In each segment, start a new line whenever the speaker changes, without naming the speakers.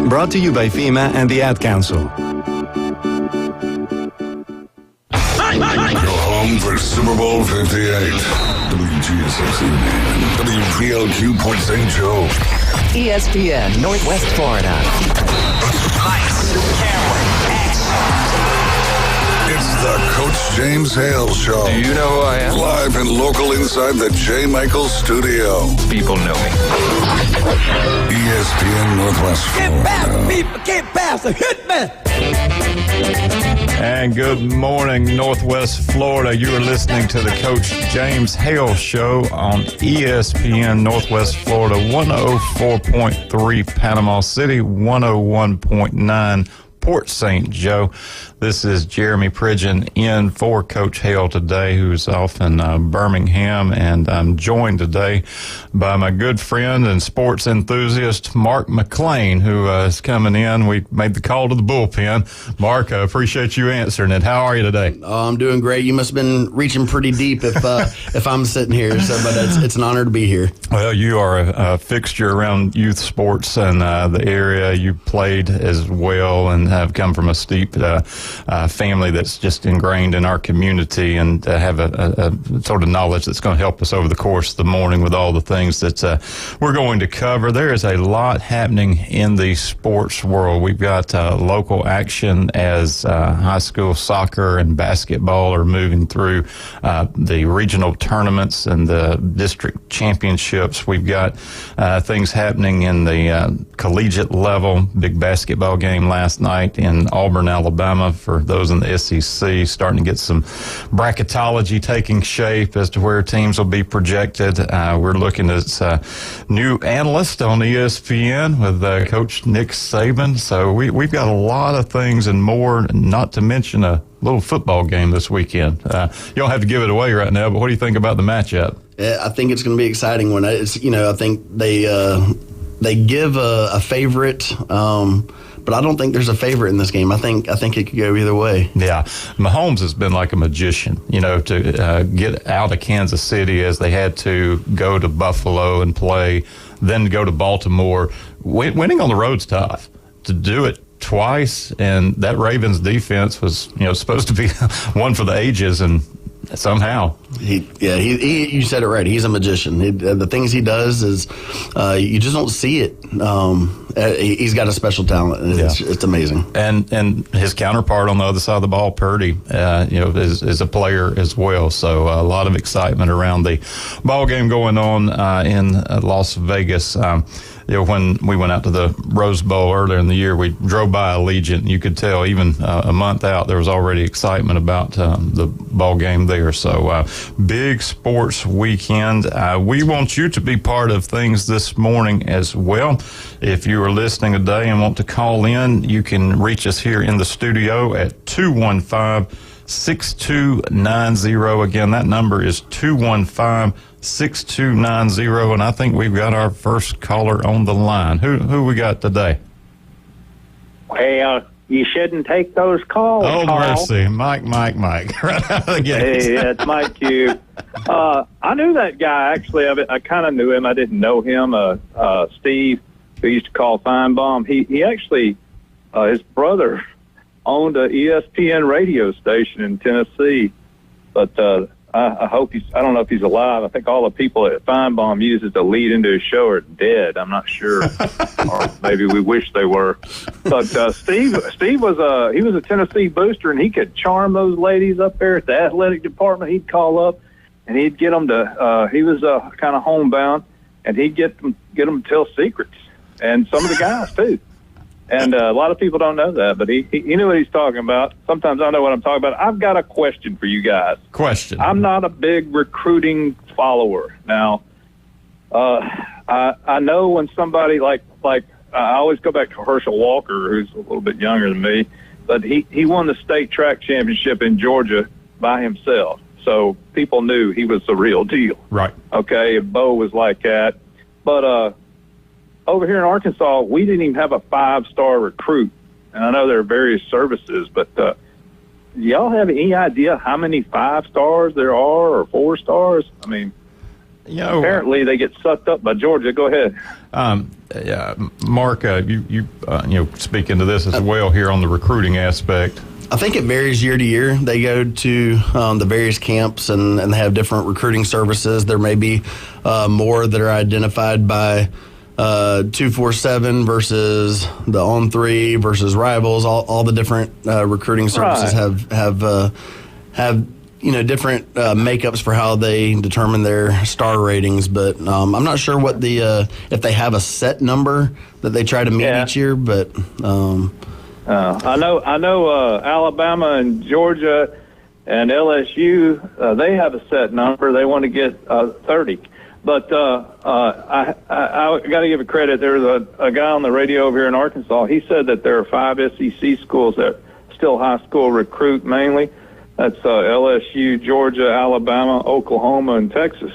Brought to you by FEMA and the Ad Council.
Go home for Super Bowl 58. WGSX and WPLQ Point St. Joe.
ESPN Northwest Florida.
Lights, camera, action.
It's the Coach James Hale Show.
Do you know who I am?
Live and local inside the J. Michaels studio.
People know me.
ESPN Northwest Florida.
Get past people, get past the hitman.
And good morning, Northwest Florida. You are listening to the Coach James Hale Show on ESPN Northwest Florida, 104.3 Panama City, 101.9 Port St. Joe. This is Jeremy Pridgeon in for Coach Hale today, who's off in Birmingham, and I'm joined today by my good friend and sports enthusiast, Mark McLean, who is coming in. We made the call to the bullpen. Mark, I appreciate you answering it. How are you today?
Oh, I'm doing great. You must have been reaching pretty deep if I'm sitting here, but it's an honor to be here.
Well, you are a fixture around youth sports in the area. You played as well and have come from a steep family that's just ingrained in our community, and have a sort of knowledge that's going to help us over the course of the morning with all the things that we're going to cover. There is a lot happening in the sports world. We've got local action as high school soccer and basketball are moving through the regional tournaments and the district championships. We've got things happening in the collegiate level. Big basketball game last night in Auburn, Alabama, for those in the SEC, starting to get some bracketology taking shape as to where teams will be projected. We're looking at new analyst on ESPN with Coach Nick Saban. So we've got a lot of things and more, not to mention a little football game this weekend. You don't have to give it away right now, but what do you think about the matchup?
I think it's going to be exciting when I think they give a favorite. But I don't think there's a favorite in this game. I think it could go either way.
Yeah. Mahomes has been like a magician, to get out of Kansas City as they had to go to Buffalo and play, then go to Baltimore. Winning on the road's tough. To do it twice, and that Ravens defense was, supposed to be one for the ages, and somehow.
You said it right. He's a magician. The things he does is you just don't see it. He's got a special talent, and it's amazing.
And his counterpart on the other side of the ball, Purdy, is a player as well. So a lot of excitement around the ball game going on in Las Vegas. When we went out to the Rose Bowl earlier in the year, we drove by Allegiant. You could tell even a month out, there was already excitement about the ball game there. So big sports weekend. We want you to be part of things this morning as well. If you are listening today and want to call in, you can reach us here in the studio at 215-6290. Again, that number is 215-6290, and I think we've got our first caller on the line. Who we got today?
Well, you shouldn't take those calls.
Oh,
Paul.
mercy. Mike. Right out of the gate.
Hey, it's Mike Q. I knew that guy, actually. I kind of knew him. I didn't know him. Steve, who used to call Feinbaum. He actually, his brother owned a ESPN radio station in Tennessee, but I hope I don't know if he's alive. I think all the people that Feinbaum uses to lead into his show are dead. I'm not sure. Or maybe we wish they were. But Steve was a Tennessee booster, and he could charm those ladies up there at the athletic department. He'd call up, and he'd get them to, he was kind of homebound, and he'd get them to tell secrets. And some of the guys, too. And a lot of people don't know that, but he knew what he's talking about. Sometimes I know what I'm talking about. I've got a question for you guys.
Question.
I'm not a big recruiting follower. Now, I know when somebody like I always go back to Herschel Walker, who's a little bit younger than me, but he won the state track championship in Georgia by himself. So people knew he was the real deal.
Right.
Okay, Bo was like that. But over here in Arkansas, we didn't even have a 5-star recruit. And I know there are various services, but do y'all have any idea how many 5-stars there are or 4 stars? I mean, apparently they get sucked up by Georgia. Go ahead.
Mark, you speak into this as well here on the recruiting aspect.
I think it varies year to year. They go to the various camps and they have different recruiting services. There may be more that are identified by 247 versus the On3 versus Rivals. All the different recruiting services have different makeups for how they determine their star ratings. But I'm not sure what if they have a set number that they try to meet each year. But
I know Alabama and Georgia and LSU, they have a set number. They want to get 30. But I got to give it credit. There's a guy on the radio over here in Arkansas. He said that there are 5 SEC schools that still high school recruit mainly. That's LSU, Georgia, Alabama, Oklahoma, and Texas.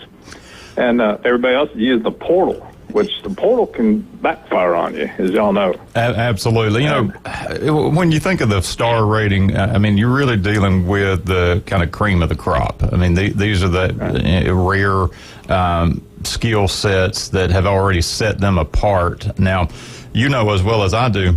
And everybody else is using the portal, which the portal can backfire on you, as y'all know.
Absolutely. When you think of the star rating, I mean, you're really dealing with the kind of cream of the crop. I mean, these are the rare skill sets that have already set them apart. Now, you know as well as I do,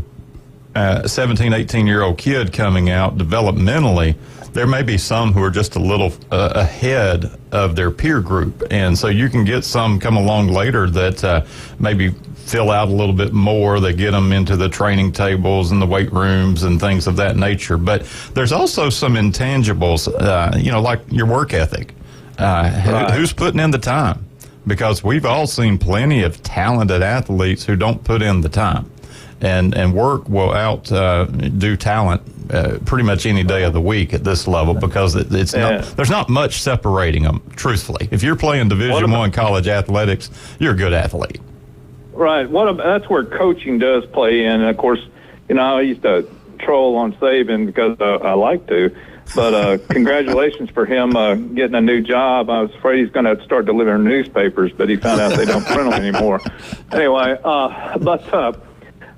17, 18-year-old kid coming out developmentally, there may be some who are just a little ahead of their peer group. And so you can get some come along later that maybe fill out a little bit more. They get them into the training tables and the weight rooms and things of that nature. But there's also some intangibles, like your work ethic. Who's putting in the time? Because we've all seen plenty of talented athletes who don't put in the time. And work will outdo talent pretty much any day of the week at this level, because there's not much separating them, truthfully. If you're playing Division I college athletics, you're a good athlete.
Right. That's where coaching does play in. And of course, I used to troll on Saban because I like to. But congratulations for him getting a new job. I was afraid he's going to start delivering newspapers, but he found out they don't print them anymore. Anyway,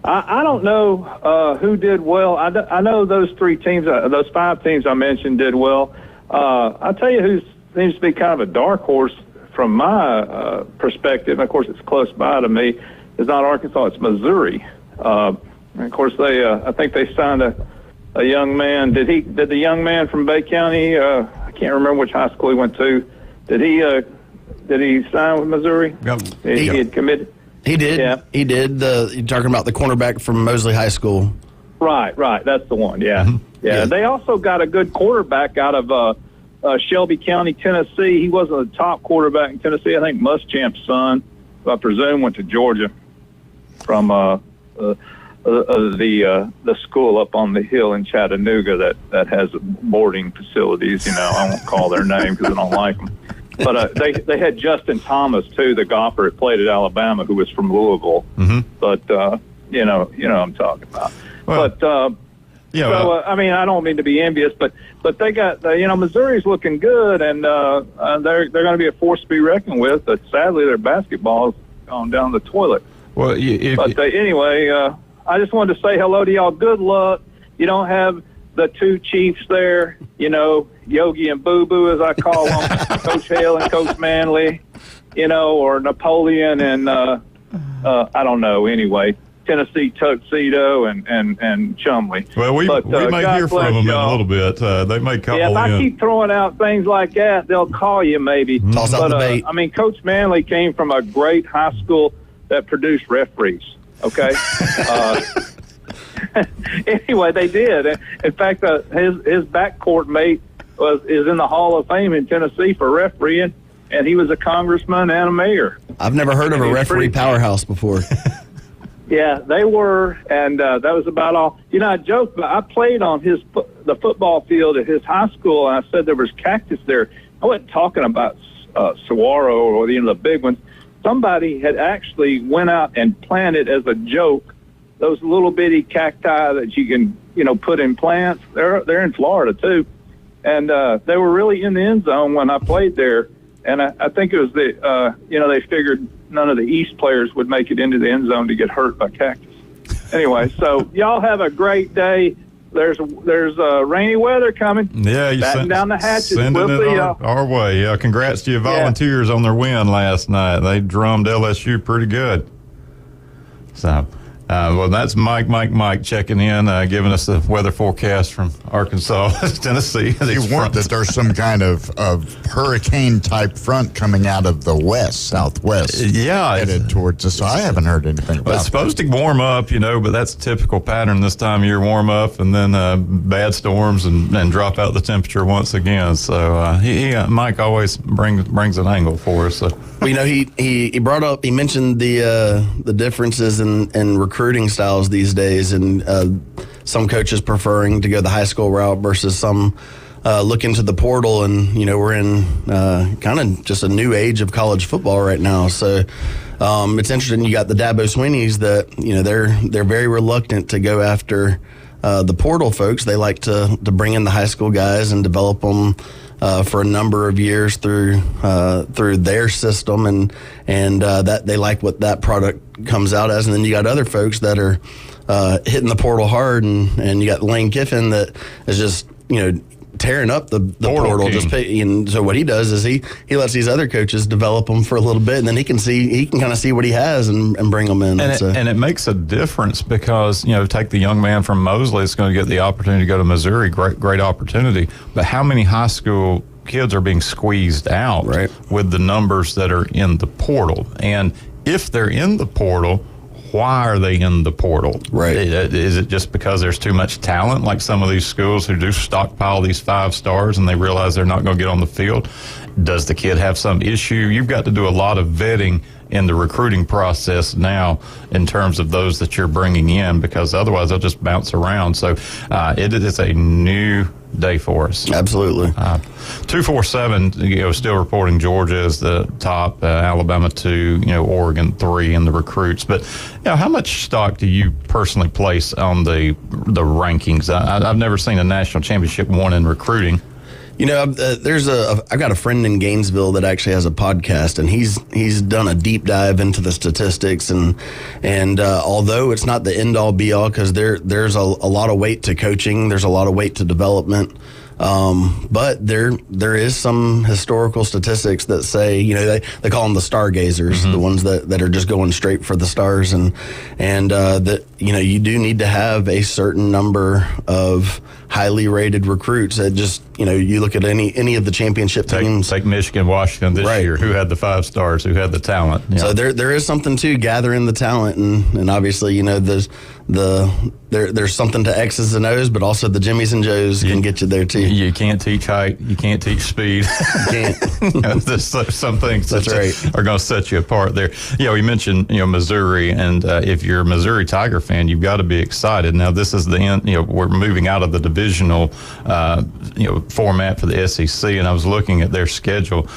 I don't know who did well. I know those 3 teams, those 5 teams I mentioned did well. I'll tell you who seems to be kind of a dark horse from my perspective. Of course, it's close by to me. It's not Arkansas, it's Missouri. And of course, I think they signed a young man. Did the young man from Bay County? I can't remember which high school he went to. Did he sign with Missouri? He had committed.
He did. Yeah. He did. You're talking about the cornerback from Mosley High School.
Right. That's the one. Yeah. Mm-hmm. Yeah. They also got a good quarterback out of Shelby County, Tennessee. He wasn't a top quarterback in Tennessee. I think Muschamp's son, who I presume went to Georgia from the school up on the hill in Chattanooga that has boarding facilities. I won't call their name because I don't like them. But they had Justin Thomas too, the golfer that played at Alabama, who was from Louisville. Mm-hmm. But you know what I'm talking about. Well, but I mean, I don't mean to be envious, but they got Missouri's looking good, and they're going to be a force to be reckoned with. But sadly, their basketball's gone down the toilet.
Well,
anyway, I just wanted to say hello to y'all. Good luck. You don't have the 2 chiefs there, Yogi and Boo Boo, as I call them, Coach Hale and Coach Manley, or Napoleon and I don't know. Anyway, Tennessee Tuxedo and Chumley.
Well, we may hear from them in a little bit. They may couple in.
If I keep throwing out things like that, they'll call you maybe.
Toss out the bait.
I mean, Coach Manley came from a great high school that produced referees. Okay. Anyway, they did. In fact, his backcourt mate is in the Hall of Fame in Tennessee for refereeing, and he was a congressman and a mayor.
I've never heard of a referee powerhouse before.
Yeah, they were, and that was about all. I joked, but I played on the football field at his high school, and I said there was cactus there. I wasn't talking about saguaro or the big ones. Somebody had actually went out and planted as a joke those little bitty cacti that you can, put in plants. They're in Florida too, and they were really in the end zone when I played there. And I think it was they figured none of the East players would make it into the end zone to get hurt by cactus. Anyway, so y'all have a great day. There's rainy weather coming.
Yeah, you
batten down the hatches.
Sending it our way. Yeah, congrats to your Volunteers on their win last night. They drummed LSU pretty good. So, well, that's Mike checking in, giving us the weather forecast from Arkansas, Tennessee.
You warned that there's some kind of hurricane-type front coming out of the southwest.
Yeah.
Headed towards us. So I haven't heard anything about
It's supposed to warm up, but that's a typical pattern this time of year, warm up and then bad storms and drop out the temperature once again. So Mike always brings an angle for us. So.
Well, he mentioned the differences in recruiting styles these days, and some coaches preferring to go the high school route versus some look into the portal. And we're in kind of just a new age of college football right now. So it's interesting. You got the Dabo Sweeneys that they're very reluctant to go after the portal folks. They like to bring in the high school guys and develop them for a number of years through their system, and that they like what that product comes out as. And then you got other folks that are hitting the portal hard, and you got Lane Kiffin that is just tearing up the portal. And so what he does is he lets these other coaches develop them for a little bit, and then he can kind of see what he has and bring them in.
And it makes a difference because take the young man from Mosley that's going to get the opportunity to go to Missouri, great opportunity. But how many high school kids are being squeezed out with the numbers that are in the portal? And if they're in the portal, why are they in the portal?
Right.
Is it just because there's too much talent, like some of these schools who do stockpile these 5 stars and they realize they're not going to get on the field? Does the kid have some issue? You've got to do a lot of vetting in the recruiting process now in terms of those that you're bringing in, because otherwise they'll just bounce around. So it is a new day for us.
Absolutely.
247, still reporting Georgia as the top, Alabama 2, Oregon 3 in the recruits. But how much stock do you personally place on the rankings? I've never seen a national championship won in recruiting.
I've got a friend in Gainesville that actually has a podcast, and he's done a deep dive into the statistics, and although it's not the end all be all, because there's a lot of weight to coaching, there's a lot of weight to development. But there is some historical statistics that say, they call them the stargazers, the ones that are just going straight for the stars, and that you do need to have a certain number of highly rated recruits. That just you look at any of the championship teams.
Take Michigan, Washington this year. Who had the 5 stars? Who had the talent? Yeah.
So there is something to gathering the talent, and obviously there's something to X's and O's, but also the Jimmies and Joes can get you there too.
You can't teach height. You can't teach speed.
You can't.
There's some things that are going to set you apart there. We mentioned Missouri, and if you're a Missouri Tiger fan, you've got to be excited. Now this is the end. We're moving out of the divisional format for the SEC, and I was looking at their schedule.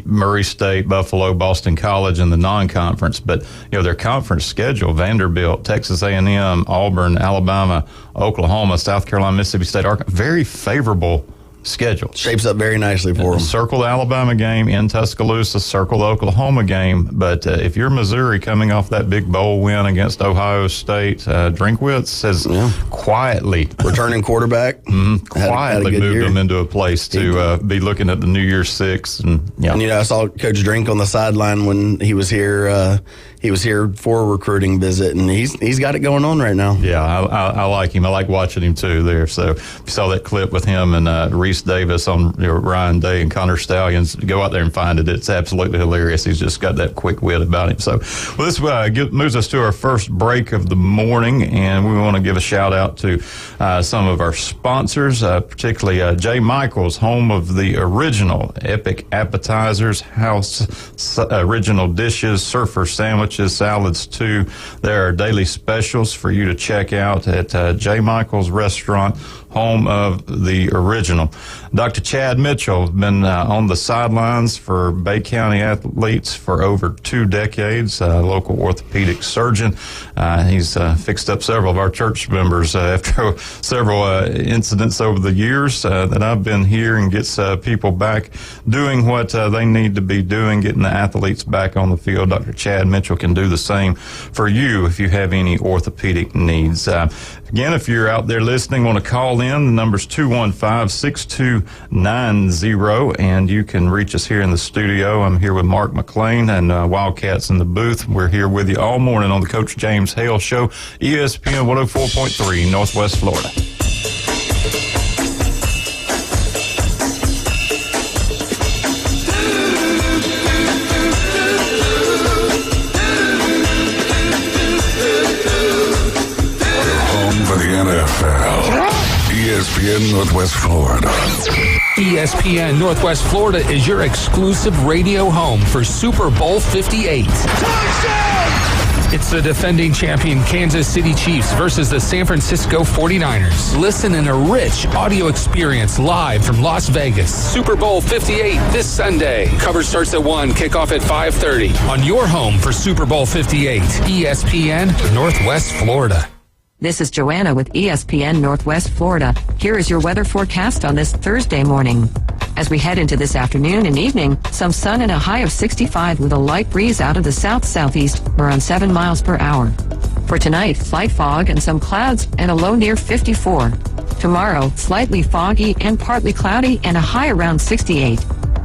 Murray State, Buffalo, Boston College in the non-conference, but their conference schedule: Vanderbilt, Texas A&M, Auburn, Alabama, Oklahoma, South Carolina, Mississippi State, Arkansas. Very favorable schedule.
Shapes up very nicely for them.
Circle the Alabama game in Tuscaloosa, circle the Oklahoma game. But if you're Missouri coming off that big bowl win against Ohio State, Drinkwitz has quietly
returning quarterback,
quietly moved them into a place to be looking at the New Year's Six. And
I saw Coach Drink on the sideline when he was here. He was here for a recruiting visit, and he's got it going on right now.
Yeah, I like him. I like watching him too there. So if you saw that clip with him and Reese Davis on Ryan Day and Connor Stallions, go out there and find it. It's absolutely hilarious. He's just got that quick wit about him. So this moves us to our first break of the morning, and we want to give a shout out to some of our sponsors, particularly J. Michael's, home of the original Epic Appetizers, House Original Dishes, Surfer Sandwiches, salads too. There are daily specials for you to check out at J. Michael's Restaurant, home of the original. Dr. Chad Mitchell, been on the sidelines for Bay County athletes for over 2 decades, local orthopedic surgeon. He's fixed up several of our church members after several incidents over the years that I've been here, and gets people back doing what they need to be doing, getting the athletes back on the field. Dr. Chad Mitchell Medical can do the same for you if you have any orthopedic needs. Again, if you're out there listening, want to call in, the number's 215-6290, and you can reach us here in the studio. I'm here with Mark McLean and Wildcats in the booth. We're here with you all morning on the Coach James Hale Show, ESPN 104.3, Northwest Florida.
For the NFL, ESPN Northwest Florida.
ESPN Northwest Florida is your exclusive radio home for Super Bowl 58. It's the defending champion Kansas City Chiefs versus the San Francisco 49ers. Listen in a rich audio experience live from Las Vegas. Super Bowl 58 this Sunday. Coverage starts at 1, kickoff at 5:30 on your home for Super Bowl 58, ESPN Northwest Florida.
This is Joanna with ESPN Northwest Florida. Here is your weather forecast on this Thursday morning. As we head into this afternoon and evening, some sun and a high of 65 with a light breeze out of the south-southeast around 7 miles per hour. For tonight, light fog and some clouds and a low near 54. Tomorrow, slightly foggy and partly cloudy and a high around 68.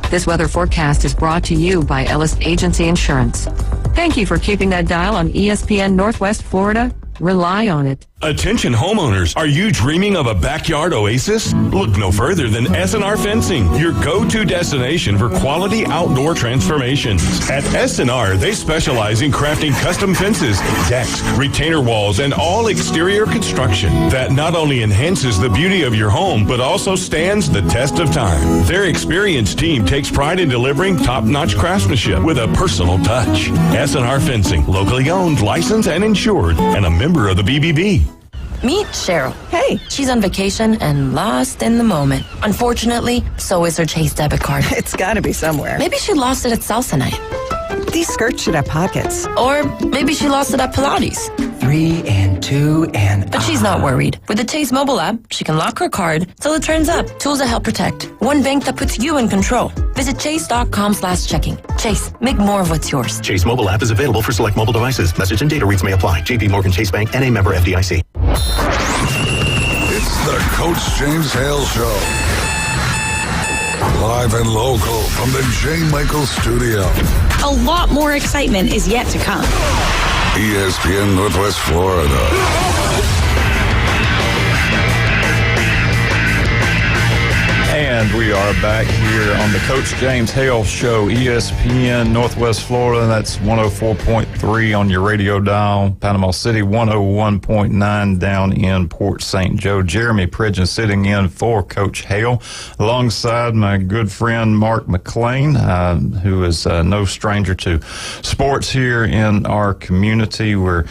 This weather forecast is brought to you by Ellis Agency Insurance. Thank you for keeping that dial on ESPN Northwest Florida. Rely on it.
Attention homeowners, are you dreaming of a backyard oasis? Look no further than S&R Fencing, your go-to destination for quality outdoor transformations. At S&R, they specialize in crafting custom fences, decks, retainer walls, and all exterior construction that not only enhances the beauty of your home, but also stands the test of time. Their experienced team takes pride in delivering top-notch craftsmanship with a personal touch. S&R Fencing, locally owned, licensed, and insured, and a member of the BBB.
Meet Cheryl. Hey. She's on vacation and lost in the moment. Unfortunately, so is her Chase debit card.
It's gotta be somewhere.
Maybe she lost it at salsa night.
These skirts should have pockets.
Or maybe she lost it at Pilates.
3 and 2 and...
But she's not worried. With the Chase mobile app, she can lock her card till it turns up. Tools that help protect. One bank that puts you in control. Visit chase.com/checking. Chase, make more of what's yours.
Chase mobile app is available for select mobile devices. Message and data rates may apply. JP Morgan Chase Bank, N.A. member FDIC.
It's the Coach James Hale Show. Live and local from the J. Michael Studio.
A lot more excitement is yet to come.
ESPN Northwest Florida.
And we are back here on the Coach James Hale Show, ESPN Northwest Florida. That's 104.3 on your radio dial. Panama City, 101.9 down in Port St. Joe. Jeremy Pridgeon sitting in for Coach Hale, alongside my good friend Mark McLean, who is no stranger to sports here in our community. We're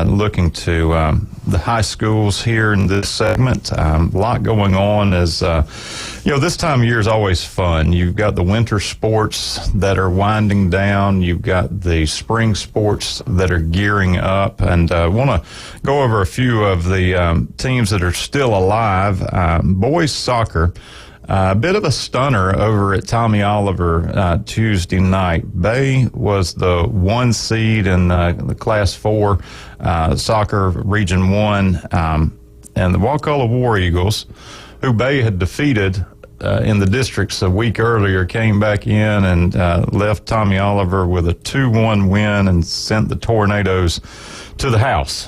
looking to the high schools here in this segment. A lot going on as this time of year is always fun. You've got the winter sports that are winding down. You've got the spring sports that are gearing up. And I want to go over a few of the teams that are still alive. Boys soccer, a bit of a stunner over at Tommy Oliver Tuesday night. Bay was the 1 seed in the Class 4 soccer Region 1. And the Wakulla War Eagles, who Bay had defeated in the districts a week earlier, came back in and left Tommy Oliver with a 2-1 win and sent the Tornadoes to the house.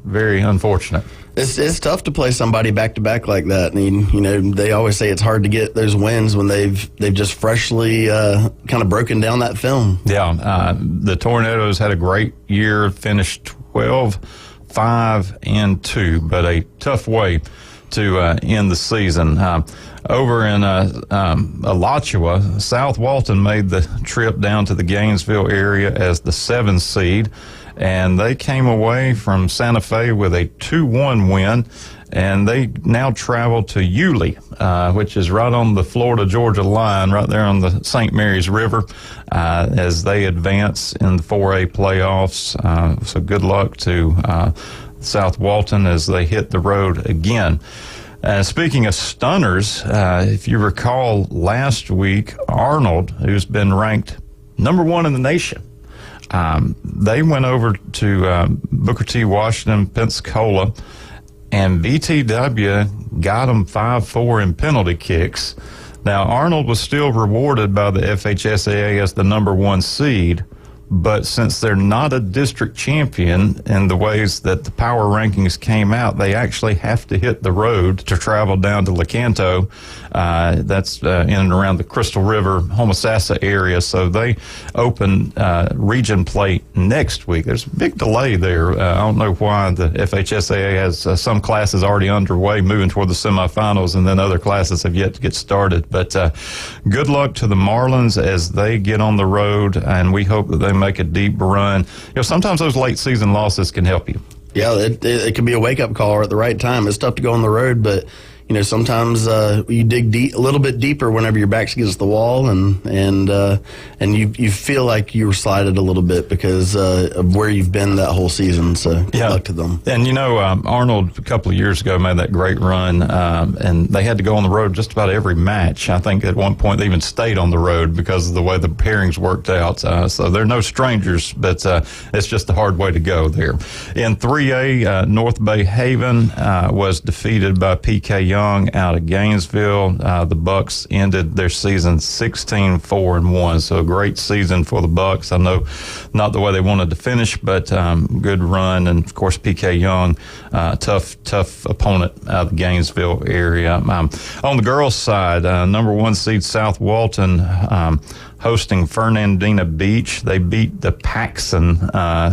Very unfortunate.
It's tough to play somebody back to back like that. I mean, they always say it's hard to get those wins when they've just freshly kind of broken down that film.
Yeah, the Tornadoes had a great year, finished 12-5-2, but a tough way to end the season. Over in Alachua, South Walton made the trip down to the Gainesville area as the 7 seed, and they came away from Santa Fe with a 2-1 win, and they now travel to Yulee, which is right on the Florida-Georgia line, right there on the St. Mary's River, as they advance in the 4A playoffs. So good luck to South Walton as they hit the road again. Speaking of stunners, if you recall last week, Arnold, who's been ranked number 1 in the nation, They went over to Booker T. Washington, Pensacola, and BTW got them 5-4 in penalty kicks. Now, Arnold was still rewarded by the FHSAA as the number 1 seed, but since they're not a district champion in the ways that the power rankings came out, they actually have to hit the road to travel down to Lecanto. That's in and around the Crystal River, Homosassa area. So they open region play next week. There's a big delay there. I don't know why the FHSAA has some classes already underway, moving toward the semifinals, and then other classes have yet to get started. But good luck to the Marlins as they get on the road, and we hope that they make a deep run. Sometimes those late season losses can help you.
Yeah, it can be a wake up call at the right time. It's tough to go on the road, but sometimes you dig a little bit deeper whenever your back's against the wall, and you feel like you were slighted a little bit because of where you've been that whole season. So good luck to them.
And Arnold a couple of years ago made that great run, and they had to go on the road just about every match. I think at one point they even stayed on the road because of the way the pairings worked out. So they're no strangers, but it's just a hard way to go there. In 3A, North Bay Haven was defeated by PK Young out of Gainesville. The Bucks ended their season 16-4-1, so a great season for the Bucks. I know not the way they wanted to finish, but good run. And of course, PK Young, tough opponent out of the Gainesville area. On the girls' side, number 1 seed South Walton hosting Fernandina Beach. They beat the Paxson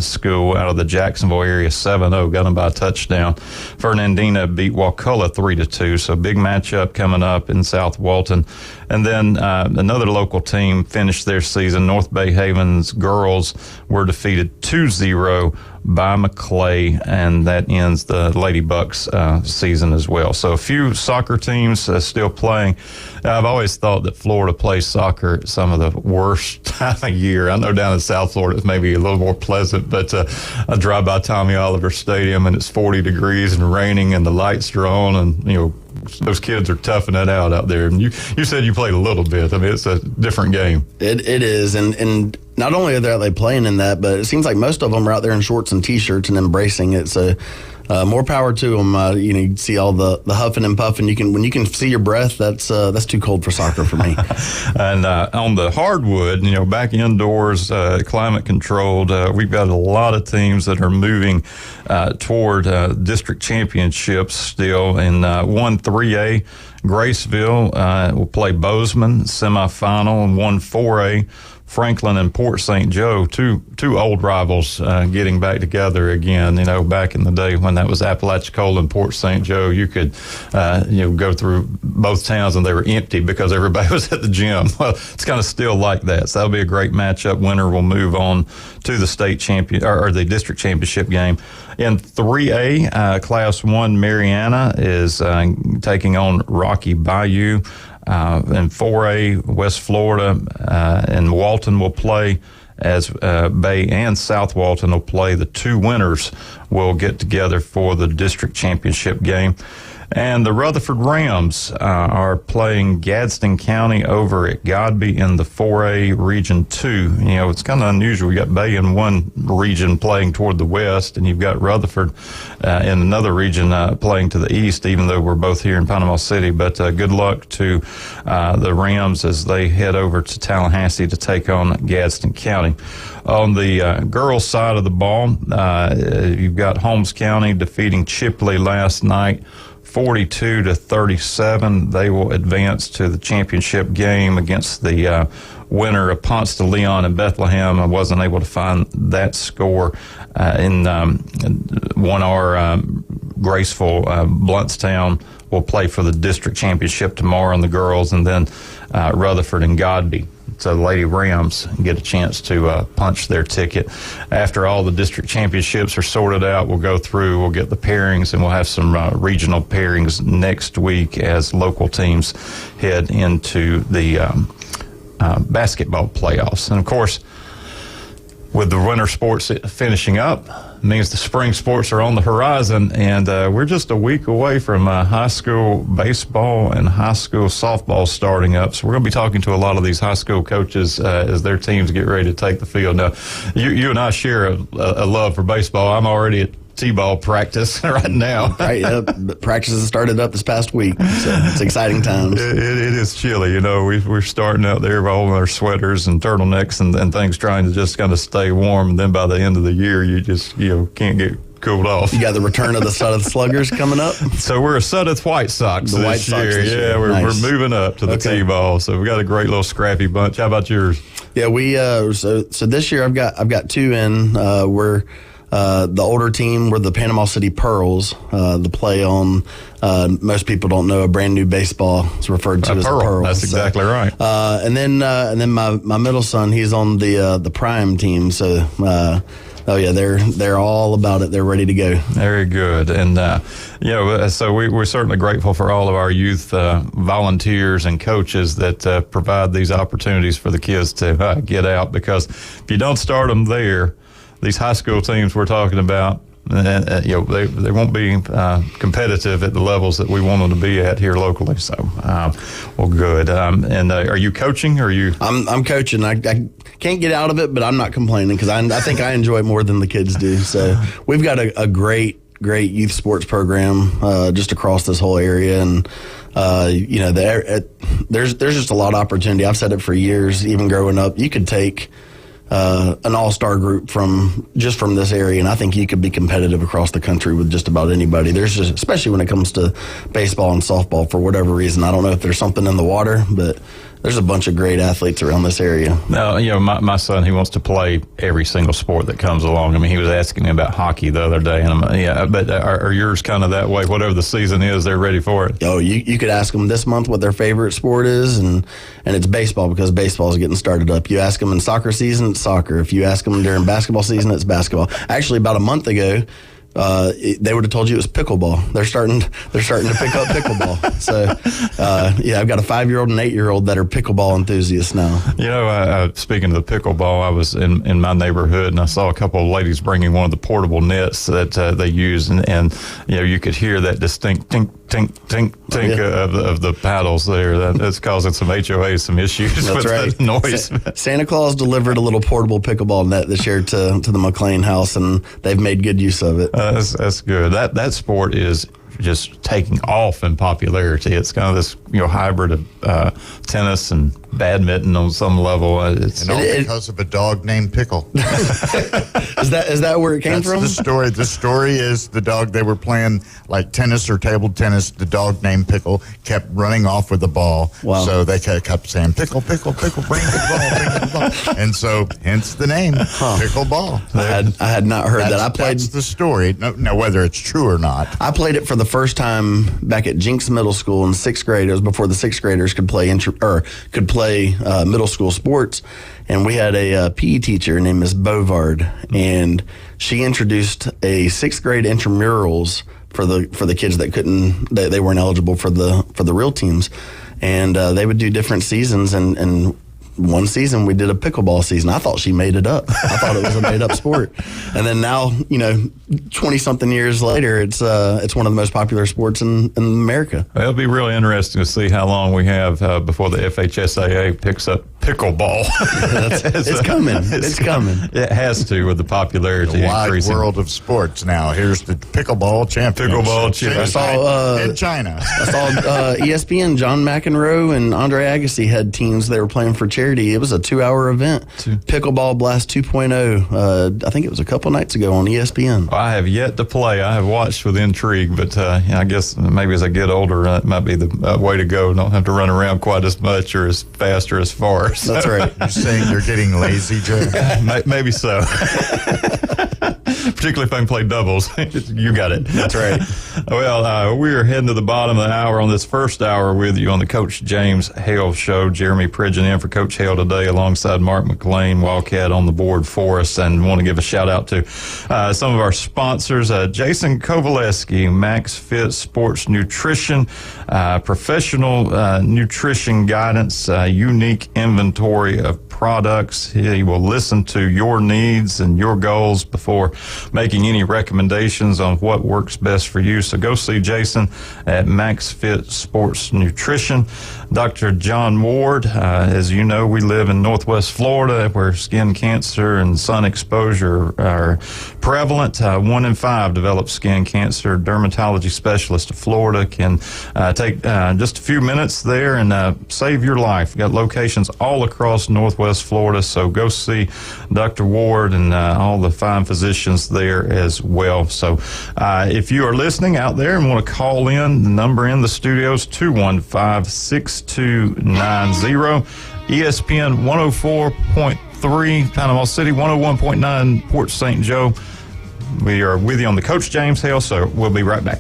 school out of the Jacksonville area 7-0, got them by a touchdown. Fernandina beat Wakulla 3-2, so big matchup coming up in South Walton. And then another local team finished their season. North Bay Haven's girls were defeated 2-0 by McClay, and that ends the Lady Bucks season as well. So a few soccer teams still playing. I've always thought that Florida plays soccer at some of the worst time of year. I know down in South Florida it's maybe a little more pleasant, but I drive by Tommy Oliver Stadium and it's 40 degrees and raining and the lights are on, and those kids are toughing it out there. And you said you played a little bit. I mean, it's a different game. It
is, and not only are they playing in that, but it seems like most of them are out there in shorts and T-shirts and embracing it. So more power to them. You see all the huffing and puffing. When you can see your breath, that's too cold for soccer for me.
And on the hardwood, back indoors, climate controlled, we've got a lot of teams that are moving toward district championships still. In 1-3A, Graceville will play Bozeman semifinal, and 1-4A. Franklin and Port St. Joe, two old rivals getting back together again. Back in the day when that was Apalachicola and Port St. Joe, you could go through both towns and they were empty because everybody was at the gym. Well, it's kind of still like that. So that'll be a great matchup. Winner will move on to the state champion or the district championship game. In 3A, Class 1, Mariana is taking on Rocky Bayou. In 4A, West Florida and Walton will play, as Bay and South Walton will play. The two winners will get together for the district championship game. And the Rutherford Rams are playing Gadsden County over at Godby in the 4A Region 2. It's kind of unusual. You got Bay in one region playing toward the west, and you've got Rutherford in another region playing to the east, even though we're both here in Panama City. But good luck to the Rams as they head over to Tallahassee to take on Gadsden County. On the girls' side of the ball, you've got Holmes County defeating Chipley last night, 42-37. They will advance to the championship game against the winner of Ponce de Leon and Bethlehem. I wasn't able to find that score in 1R. Graceful Bluntstown will play for the district championship tomorrow on the girls, and then Rutherford and Godby. So the Lady Rams get a chance to punch their ticket. After all the district championships are sorted out, we'll go through, we'll get the pairings, and we'll have some regional pairings next week as local teams head into the basketball playoffs. And of course, with the winter sports finishing up, means the spring sports are on the horizon, and we're just a week away from high school baseball and high school softball starting up. So we're going to be talking to a lot of these high school coaches as their teams get ready to take the field. Now, you and I share a love for baseball. I'm already at T-ball practice right now.
Right, yeah. Practice has started up this past week, so it's exciting times.
It is chilly, you know. We're starting out there all in our sweaters and turtlenecks and things, trying to just kind of stay warm. And then by the end of the year, you just can't get cooled off.
You got the return of the Sudeth Sluggers coming up.
So we're a Sudeth White Sox
the
this
White Sox
year.
This year.
We're
Nice.
moving up to the T-ball. So we got a great little scrappy bunch. How about yours?
Yeah, we so this year I've got two in. We're the older team. We're the Panama City Pearls. The play on most people don't know, a brand new baseball is referred to as a Pearl.
That's exactly right.
And then my middle son, he's on the Prime team. So they're all about it. They're ready to go.
Very good. And so we're certainly grateful for all of our youth volunteers and coaches that provide these opportunities for the kids to get out, because if you don't start them there, these high school teams we're talking about, they won't be competitive at the levels that we want them to be at here locally. So, well, good. And are you coaching? Or are you? I'm
coaching. I can't get out of it, but I'm not complaining because I think I enjoy it more than the kids do. So we've got a great youth sports program just across this whole area, and there's just a lot of opportunity. I've said it for years, even growing up. You could take an all-star group from this area, and I think you could be competitive across the country with just about anybody. There's just, especially when it comes to baseball and softball, for whatever reason. I don't know if there's something in the water, but there's a bunch of great athletes around this area.
No, my son, he wants to play every single sport that comes along. I mean, he was asking me about hockey the other day, and but are yours kind of that way? Whatever the season is, they're ready for it.
Oh, you could ask them this month what their favorite sport is, and it's baseball, because baseball is getting started up. You ask them in soccer season, it's soccer. If you ask them during basketball season, it's basketball. Actually, about a month ago, they would have told you it was pickleball. They're starting to pick up pickleball. So, I've got a 5-year-old and 8-year-old that are pickleball enthusiasts now.
Speaking of the pickleball, I was in my neighborhood, and I saw a couple of ladies bringing one of the portable nets that they use, and you could hear that distinct tink, tink, tink, tink of the paddles there. That's causing some HOA some issues.
That's
with
right.
The noise.
Santa Claus delivered a little portable pickleball net this year to the McLean house, and they've made good use of it.
That's good. That sport is just taking off in popularity. It's kind of this hybrid of tennis and badminton on some level.
It's all because of a dog named Pickle.
Is that where it came from?
The story. The story is the dog, they were playing like tennis or table tennis. The dog named Pickle kept running off with the ball.
Wow.
So they kept saying, Pickle, Pickle, Pickle, bring the ball, bring the ball. And so hence the name, Pickle Ball.
I had not heard that.
That's the story. No, whether it's true or not.
I played it for the first time back at Jinx Middle School in 6th grade. It was before the 6th graders could play middle school sports, and we had a PE teacher named Miss Bovard, and she introduced a 6th grade intramurals for the kids that they weren't eligible for the real teams, and they would do different seasons, and one season we did a pickleball season. I thought she made it up. I thought it was a made up sport. And then now, 20 something years later, it's one of the most popular sports in America.
It'll be really interesting to see how long we have before the FHSAA picks up pickleball.
It's coming. It's coming.
It has to, with the popularity
the wide
increasing.
world of sports now. Here's the pickleball championship.
Pickleball
I saw in China.
I saw ESPN, John McEnroe and Andre Agassi had teams that were playing for charity. It was a 2-hour event. Pickleball Blast 2.0. I think it was a couple nights ago on ESPN.
Well, I have yet to play. I have watched with intrigue, but I guess maybe as I get older, it might be the way to go. Don't have to run around quite as much or as fast or as far. So.
That's right.
You're saying you're getting lazy, Joe?
Maybe so. Particularly if I can play doubles. You got it.
That's right.
Well, we're heading to the bottom of the hour on this first hour with you on the Coach James Hale Show. Jeremy Pridgeon in for Coach Hale today alongside Mark McLean, Wildcat on the board for us, and want to give a shout out to some of our sponsors, Jason Kovaleski, Max Fit Sports Nutrition, professional nutrition guidance, unique inventory of products. He will listen to your needs and your goals before making any recommendations on what works best for you. So go see Jason at Max Fit Sports Nutrition. Dr. John Ward, as you know, we live in Northwest Florida where skin cancer and sun exposure are prevalent. 1 in 5 develop skin cancer. Dermatology specialist of Florida can take just a few minutes there and save your life. We've got locations all across Northwest Florida, so go see Dr. Ward and all the fine physicians there as well. So if you are listening out there and want to call in, the number in the studio is 215-6290. ESPN 104.3 Panama City, 101.9 Port St. Joe. We are with you on the Coach James Hale, so we'll be right back.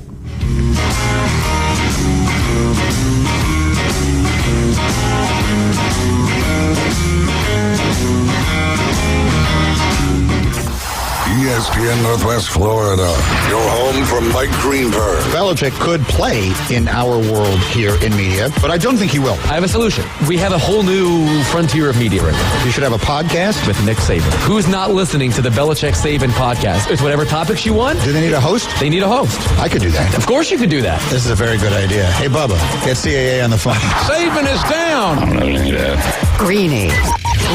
ESPN Northwest Florida, your home for Mike Greenberg.
Belichick could play in our world here in media, but I don't think he will.
I have a solution. We have a whole new frontier of media right now.
You should have a podcast
with Nick Saban. Who's not listening to the Belichick Saban podcast? It's whatever topics you want.
Do they need a host?
They need a host.
I could do that.
Of course you could do that.
This is a very good idea. Hey, Bubba, get CAA on the phone.
Saban is down.
I'm not doing that.
Greeny.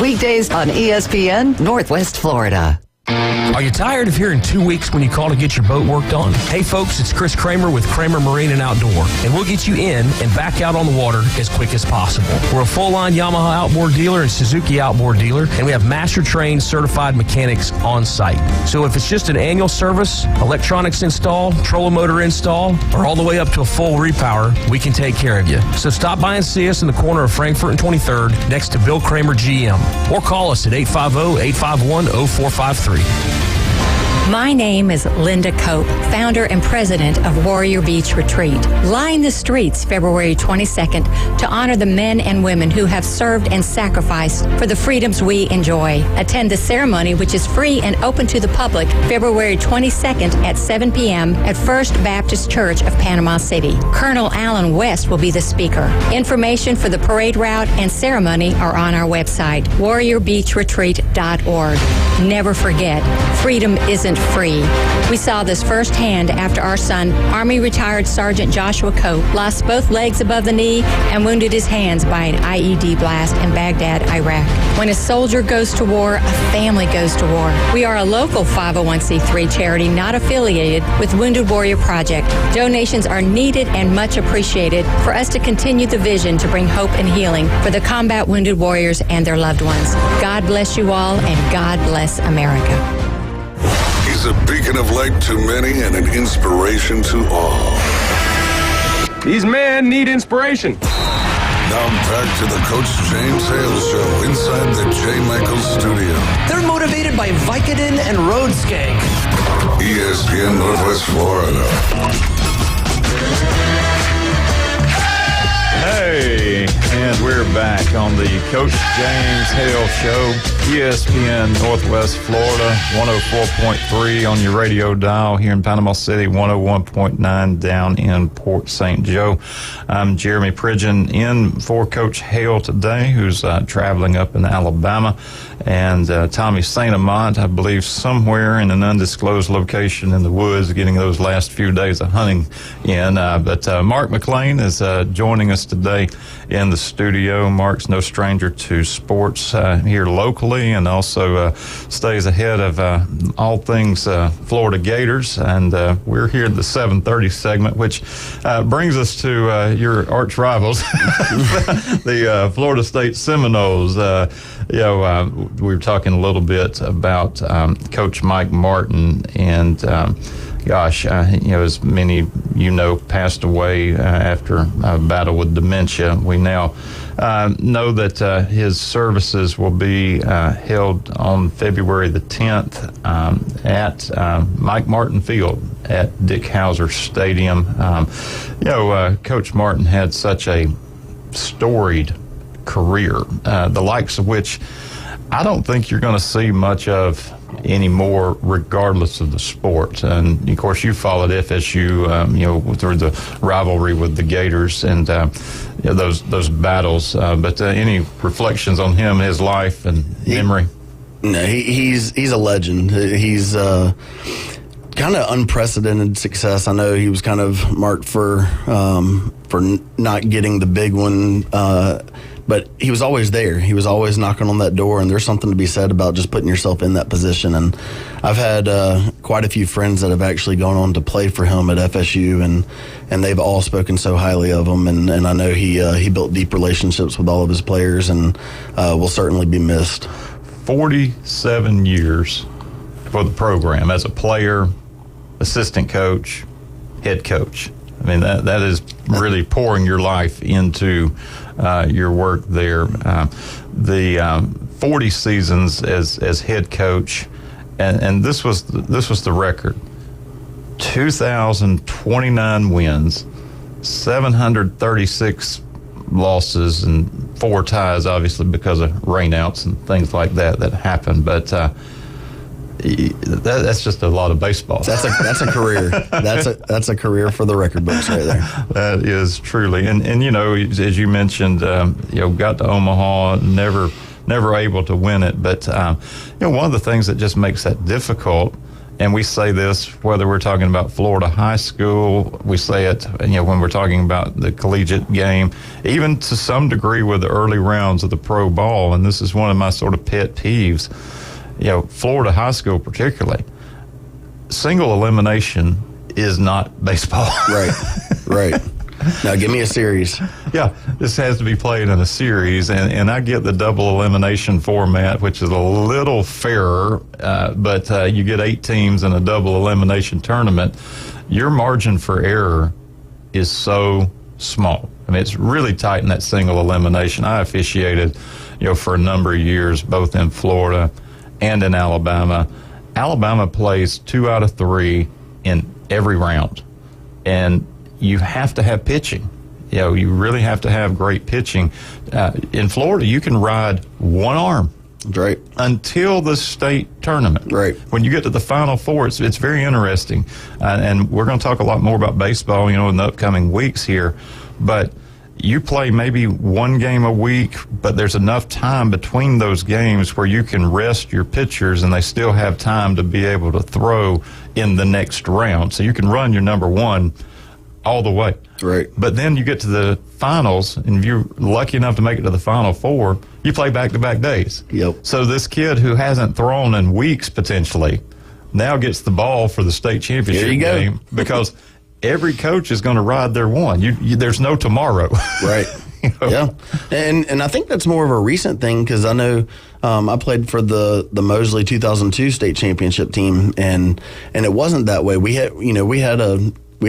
Weekdays on ESPN Northwest Florida.
Are you tired of hearing 2 weeks when you call to get your boat worked on? Hey folks, it's Chris Kramer with Kramer Marine and Outdoor, and we'll get you in and back out on the water as quick as possible. We're a full-line Yamaha outboard dealer and Suzuki outboard dealer, and we have master-trained certified mechanics on site. So if it's just an annual service, electronics install, trolling motor install, or all the way up to a full repower, we can take care of you. So stop by and see us in the corner of Frankfurt and 23rd next to Bill Kramer GM, or call us at 850-851-0453.
My name is Linda Cope, founder and president of Warrior Beach Retreat. Line the streets February 22nd to honor the men and women who have served and sacrificed for the freedoms we enjoy. Attend the ceremony, which is free and open to the public, February 22nd at 7 p.m. at First Baptist Church of Panama City. Colonel Alan West will be the speaker. Information for the parade route and ceremony are on our website, warriorbeachretreat.org. Never forget, freedom isn't free. We saw this firsthand after our son, Army retired Sergeant Joshua Cope, lost both legs above the knee and wounded his hands by an IED blast in Baghdad, Iraq. When a soldier goes to war, a family goes to war. We are a local 501c3 charity not affiliated with Wounded Warrior Project. Donations are needed and much appreciated for us to continue the vision to bring hope and healing for the combat wounded warriors and their loved ones. God bless you all, and God bless America.
He's a beacon of light to many and an inspiration to all.
These men need inspiration.
Now back to the Coach James Hale Show inside the J. Michaels studio.
They're motivated by Vicodin and road skank.
ESPN Northwest Florida.
Hey, and we're back on the Coach James Hale Show, ESPN Northwest Florida, 104.3 on your radio dial here in Panama City, 101.9 down in Port St. Joe. I'm Jeremy Pridgeon in for Coach Hale today, who's traveling up in Alabama, and Tommy St. Amant, I believe, somewhere in an undisclosed location in the woods, getting those last few days of hunting in. But Mark McLean is joining us today in the studio. Mark's no stranger to sports here locally, and also stays ahead of all things Florida Gators. And we're here at the 7:30 segment, which brings us to your arch rivals, the Florida State Seminoles. We were talking a little bit about Coach Mike Martin, and as many passed away after a battle with dementia. We now know that his services will be held on February the 10th at Mike Martin Field at Dick Hauser Stadium. Coach Martin had such a storied career, the likes of which I don't think you're going to see much of anymore, regardless of the sport. And of course, you followed FSU, through the rivalry with the Gators and those battles. But any reflections on him, his life and memory?
No, he's a legend. He's kind of unprecedented success. I know he was kind of marked for not getting the big one, but he was always there. He was always knocking on that door, and there's something to be said about just putting yourself in that position. And I've had quite a few friends that have actually gone on to play for him at FSU, and they've all spoken so highly of him. And I know he built deep relationships with all of his players, and will certainly be missed.
47 years for the program as a player, assistant coach, head coach. I mean, that is really pouring your life into your work there. The 40 seasons as head coach, and this was the record: 2,029 wins, 736 losses, and 4 ties, obviously because of rainouts and things like that happened. But that's just a lot of baseball.
That's a career. That's a career for the record books right there.
That is truly, and as you mentioned, got to Omaha, never able to win it. But one of the things that just makes that difficult, and we say this whether we're talking about Florida high school, we say it when we're talking about the collegiate game, even to some degree with the early rounds of the pro ball. And this is one of my sort of pet peeves. Florida high school particularly, single elimination is not baseball.
Right. Now give me a series.
Yeah, this has to be played in a series, and I get the double elimination format, which is a little fairer, but you get 8 teams in a double elimination tournament. Your margin for error is so small. I mean, it's really tight in that single elimination. I officiated, for a number of years, both in Florida and in Alabama. Alabama plays 2 out of 3 in every round, and you have to have pitching. You really have to have great pitching. In Florida, you can ride one arm.
Right.
Until the state tournament.
Right.
When you get to the Final Four, it's very interesting. And we're going to talk a lot more about baseball, in the upcoming weeks here. But you play maybe one game a week, but there's enough time between those games where you can rest your pitchers and they still have time to be able to throw in the next round. So you can run your number one all the way.
Right.
But then you get to the finals, and if you're lucky enough to make it to the Final Four, you play back-to-back days.
Yep.
So this kid who hasn't thrown in weeks potentially now gets the ball for the state championship game because every coach is going to ride their one. There's no tomorrow.
Right. Yeah. And I think that's more of a recent thing because I know I played for the Mosley 2002 state championship team, and it wasn't that way. We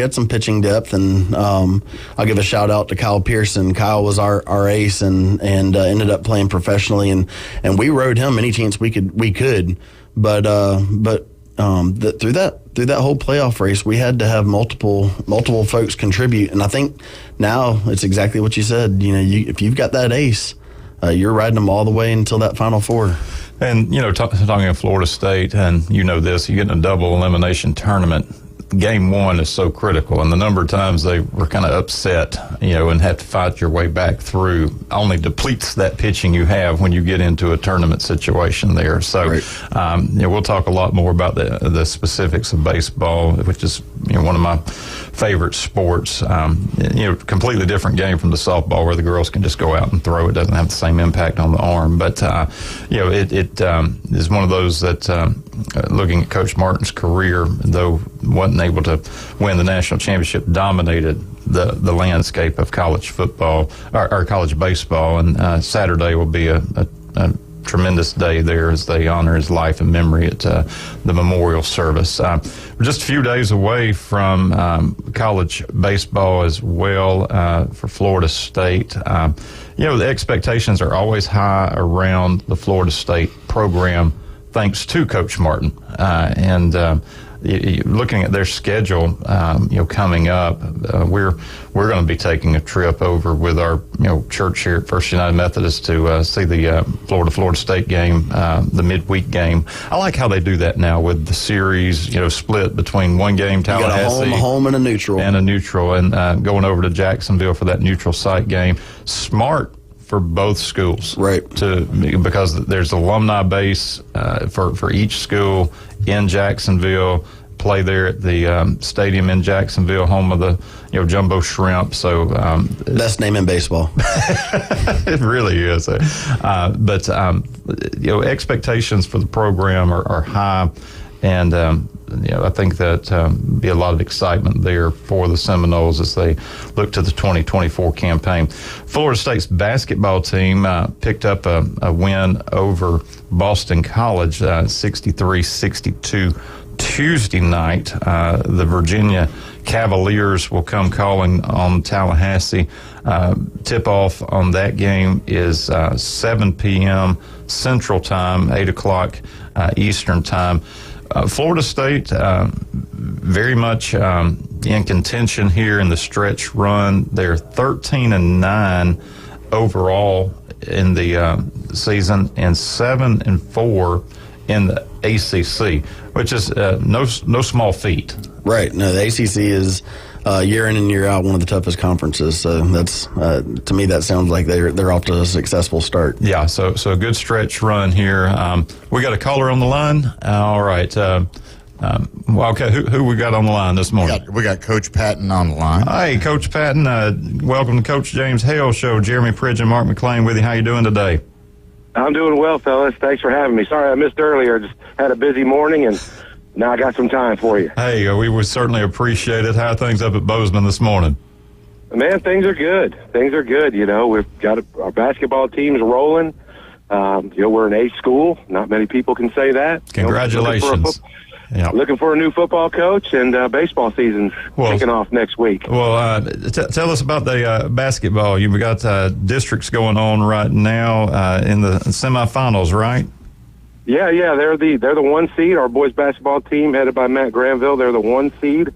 had some pitching depth, and I'll give a shout out to Kyle Pearson. Kyle was our ace and ended up playing professionally, and we rode him any chance we could. But through that whole playoff race, we had to have multiple folks contribute, and I think now it's exactly what you said. If you've got that ace, you're riding them all the way until that Final Four.
And talking of Florida State, and this, you get in a double elimination tournament. Game 1 is so critical, and the number of times they were kind of upset, and have to fight your way back through only depletes that pitching you have when you get into a tournament situation there. So, right. We'll talk a lot more about the specifics of baseball, which is one of my favorite sports. Completely different game from the softball where the girls can just go out and throw. It doesn't have the same impact on the arm, but it is one of those that looking at Coach Martin's career, though wasn't able to win the national championship, dominated the landscape of college football or college baseball. And Saturday will be a tremendous day there as they honor his life and memory at the memorial service. We're just a few days away from college baseball as well for Florida State. The expectations are always high around the Florida State program, thanks to Coach Martin. looking at their schedule, coming up, we're going to be taking a trip over with our church here at First United Methodist to see the Florida State game, the midweek game. I like how they do that now with the series, split between one game, Tallahassee,
you got a home and a neutral,
and going over to Jacksonville for that neutral site game. Smart for both schools,
right?
Because there's alumni base for each school in Jacksonville. Play there at the stadium in Jacksonville, home of the Jumbo Shrimp. So
best name in baseball.
It really is. But expectations for the program are high, and I think that be a lot of excitement there for the Seminoles as they look to the 2024 campaign. Florida State's basketball team picked up a win over Boston College, 63-62 Tuesday night. The Virginia Cavaliers will come calling on Tallahassee. Tip-off on that game is 7 p.m. Central Time, 8 o'clock Eastern Time. Florida State very much in contention here in the stretch run. They're 13-9 overall in the season and 7-4 in the ACC, which is no small feat.
Right. No, the ACC is year in and year out one of the toughest conferences. So that's to me that sounds like they're off to a successful start.
Yeah. So a good stretch run here. We got a caller on the line. All right. Okay. Who we got on the line this morning?
We got Coach Patton on the line.
Hey, Coach Patton. Welcome to Coach James Hale Show. Jeremy Pridge and Mark McClain with you. How you doing today?
I'm doing well, fellas. Thanks for having me. Sorry I missed earlier. Just had a busy morning, and now I got some time for you.
Hey, we would certainly appreciate it. How are things up at Bozeman this morning?
Man, things are good. Things are good. We've got our basketball team's rolling. We're an A school. Not many people can say that.
Congratulations.
Looking for a new football coach, and baseball season's kicking off next week.
Well, tell us about the basketball. You've got districts going on right now in the semifinals, right?
Yeah, they're the 1 seed. Our boys basketball team, headed by Matt Granville, they're the 1 seed.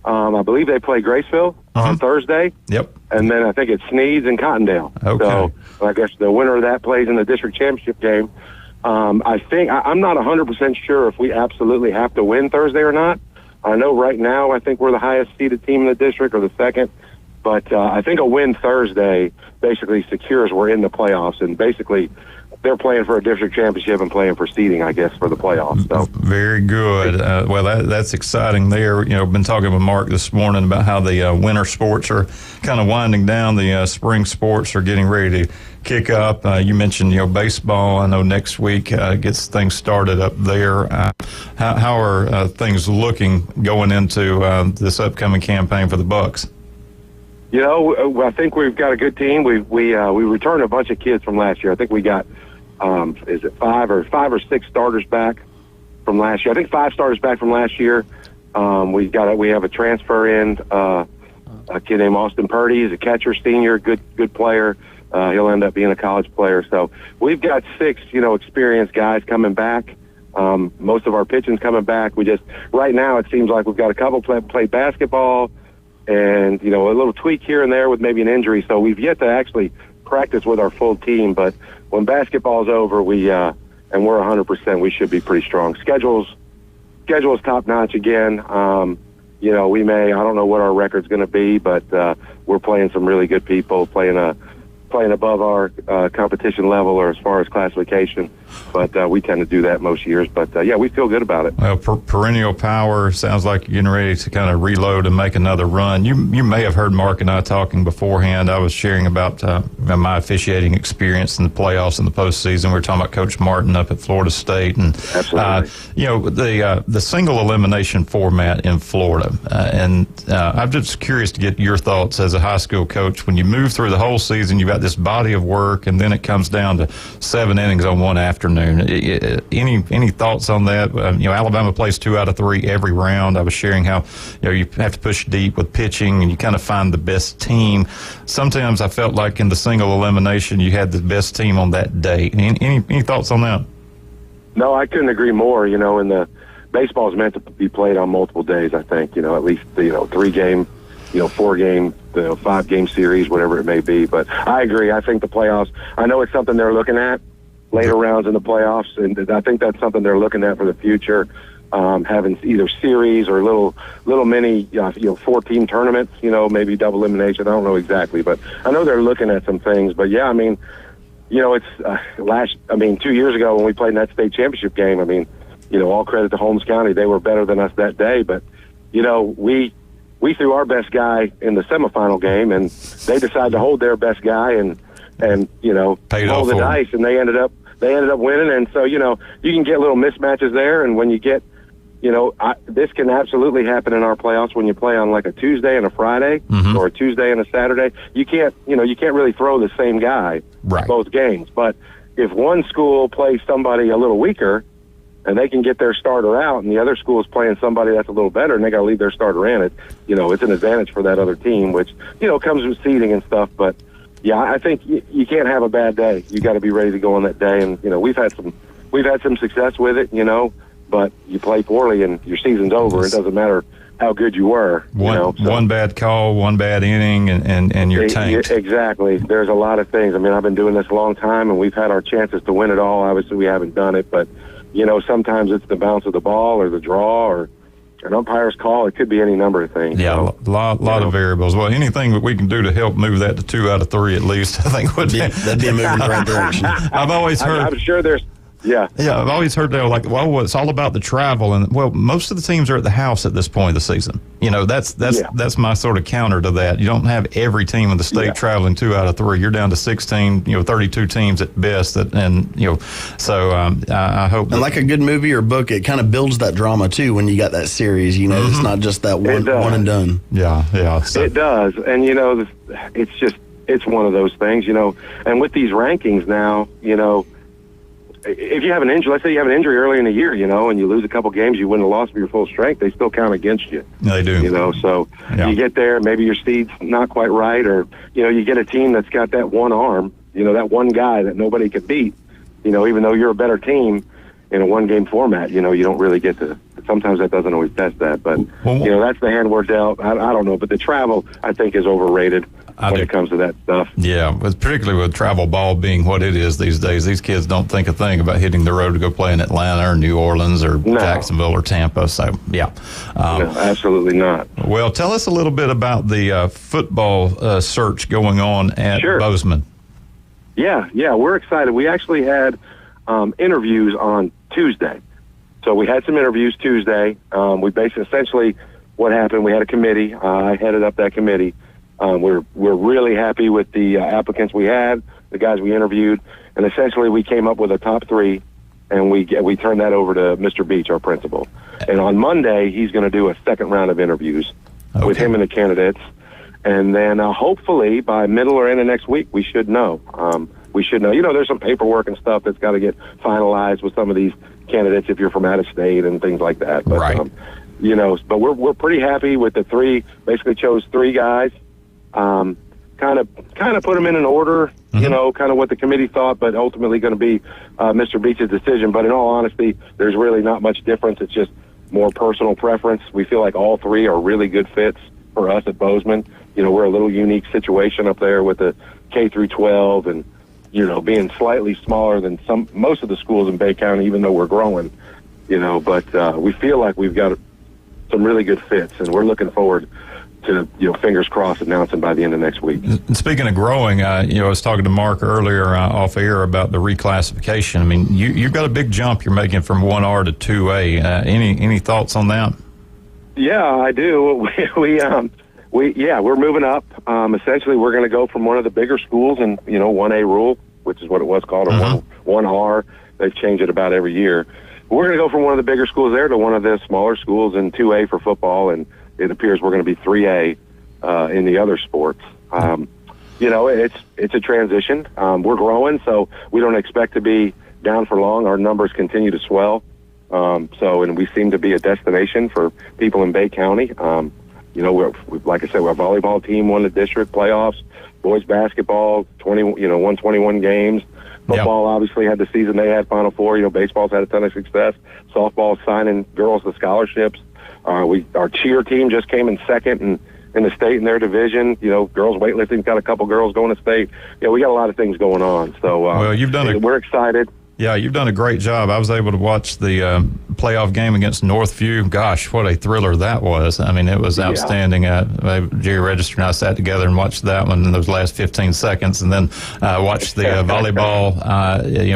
I believe they play Graceville on Thursday.
Yep.
And then I think it's Sneads and Cottondale.
Okay.
So I guess the winner of that plays in the district championship game. I'm not 100% sure if we absolutely have to win Thursday or not. I know right now I think we're the highest seeded team in the district, or the second. But I think a win Thursday basically secures we're in the playoffs, and basically they're playing for a district championship and playing for seeding, I guess, for the playoffs. So
very good. Well, that's exciting. There, been talking with Mark this morning about how the winter sports are kind of winding down. The spring sports are getting ready to kick up. You mentioned baseball. I know next week gets things started up there. How are things looking going into this upcoming campaign for the Bucks?
I think we've got a good team. We returned a bunch of kids from last year. I think we got is it five or six starters back from last year? I think 5 starters back from last year. We have a transfer in a kid named Austin Purdy. He's a catcher, senior, good player. He'll end up being a college player. So we've got 6 experienced guys coming back. Most of our pitching's coming back. We just right now it seems like we've got a couple play basketball, and a little tweak here and there with maybe an injury. So we've yet to actually practice with our full team. But when basketball's over, and we're 100%, we should be pretty strong. Schedule is top notch again. We may, I don't know what our record's going to be, but we're playing some really good people, playing above our competition level or as far as classification. But we tend to do that most years. But, we feel good about it.
Well, perennial power sounds like you're getting ready to kind of reload and make another run. You may have heard Mark and I talking beforehand. I was sharing about my officiating experience in the playoffs and the postseason. We were talking about Coach Martin up at Florida State. And, the single elimination format in Florida. And I'm just curious to get your thoughts as a high school coach. When you move through the whole season, you've got this body of work, and then it comes down to 7 innings on one afternoon. Any thoughts on that? Alabama plays 2 out of 3 every round. I was sharing how you have to push deep with pitching, and you kind of find the best team. Sometimes I felt like in the single elimination you had the best team on that day. Any thoughts on that?
No, I couldn't agree more. In the baseball is meant to be played on multiple days. I think at least 3-game, 4-game, 5-game series, whatever it may be. But I agree. I think the playoffs. I know it's something they're looking at later rounds in the playoffs, and I think that's something they're looking at for the future. Having either series or little mini 4-team tournaments, maybe double elimination. I don't know exactly, but I know they're looking at some things. But yeah, I mean, it's 2 years ago when we played in that state championship game. I mean, all credit to Holmes County. They were better than us that day, but we threw our best guy in the semifinal game, and they decided to hold their best guy and roll the dice, and they ended up winning. And so you can get little mismatches there, and when you get this can absolutely happen in our playoffs when you play on like a Tuesday and a Friday or a Tuesday and a Saturday. You can't really throw the same guy both games. But if one school plays somebody a little weaker and they can get their starter out, and the other school is playing somebody that's a little better and they got to leave their starter in, it's an advantage for that other team, which comes with seeding and stuff. But yeah, I think you can't have a bad day. You got to be ready to go on that day, and we've had some success with it, but you play poorly and your season's over. It doesn't matter how good you were.
One bad call, one bad inning, and you're tanked.
Exactly. There's a lot of things. I mean, I've been doing this a long time, and we've had our chances to win it all. Obviously, we haven't done it, but sometimes it's the bounce of the ball or the draw or an umpire's call. It could be any number of things.
Yeah, a lot of variables. Well, anything that we can do to help move that to 2 out of 3 at least, I think would be
that'd be a move in the right direction.
I've always heard.
I'm sure there's. Yeah.
I've always heard they're like, well, it's all about the travel, and most of the teams are at the house at this point of the season. That's my sort of counter to that. You don't have every team in the state traveling 2 out of 3. You're down to 16, 32 teams at best, so I hope. And
like a good movie or book, it kind of builds that drama too when you got that series. It's not just that one and done.
Yeah. So.
It does, and it's one of those things, and with these rankings now, if you have an injury, let's say you have an injury early in the year, and you lose a couple games, you win the loss of your full strength, they still count against you.
They do.
So you get there, maybe your seed's not quite right, or, you get a team that's got that one arm, that one guy that nobody could beat, even though you're a better team in a one-game format, you don't really get to, sometimes that doesn't always test that, but, that's the hand we're dealt. I don't know, but the travel, I think, is overrated. When it comes to that stuff.
Yeah, particularly with travel ball being what it is these days. These kids don't think a thing about hitting the road to go play in Atlanta or New Orleans or Jacksonville or Tampa. So, yeah.
No, absolutely not.
Well, tell us a little bit about the football search going on at Bozeman.
Yeah, we're excited. We actually had interviews on Tuesday. So we had some interviews Tuesday. We essentially what happened, we had a committee. I headed up that committee. We're really happy with the applicants we had, the guys we interviewed, and essentially we came up with a top 3, and we turned that over to Mr. Beach, our principal. And on Monday, he's going to do a second round of interviews with him and the candidates, and then hopefully by middle or end of next week, we should know. There's some paperwork and stuff that's got to get finalized with some of these candidates if you're from out of state and things like that. But, but we're pretty happy with the 3. Basically, chose 3 guys. Kind of put them in an order, kind of what the committee thought, but ultimately going to be Mr. Beach's decision. But in all honesty, there's really not much difference. It's just more personal preference. We feel like all 3 are really good fits for us at Bozeman. We're a little unique situation up there with the K through 12 and, being slightly smaller than most of the schools in Bay County, even though we're growing, but we feel like we've got some really good fits, and we're looking forward to, fingers crossed, announcing by the end of next week.
And speaking of growing, I was talking to Mark earlier off air about the reclassification. I mean, you've got a big jump you're making from 1R to 2A. Any thoughts on that?
Yeah, I do. We're moving up. Essentially, we're going to go from one of the bigger schools in 1A rule, which is what it was called, or 1R. They've changed it about every year. We're going to go from one of the bigger schools there to one of the smaller schools in 2A for football, and it appears we're going to be 3A in the other sports. It's a transition. We're growing, so we don't expect to be down for long. Our numbers continue to swell. And we seem to be a destination for people in Bay County. Like I said, our volleyball team won the district playoffs. Boys basketball, won 21 games. Football obviously had the season they had, Final Four. Baseball's had a ton of success. Softball's signing girls to scholarships. Our cheer team just came in second in the state in their division. Girls weightlifting's got a couple girls going to state. We got a lot of things going on. So we're excited.
Yeah, you've done a great job. I was able to watch the playoff game against Northview. Gosh, what a thriller that was. I mean, it was outstanding. Jerry Register and I sat together and watched that one in those last 15 seconds, and then watched the volleyball,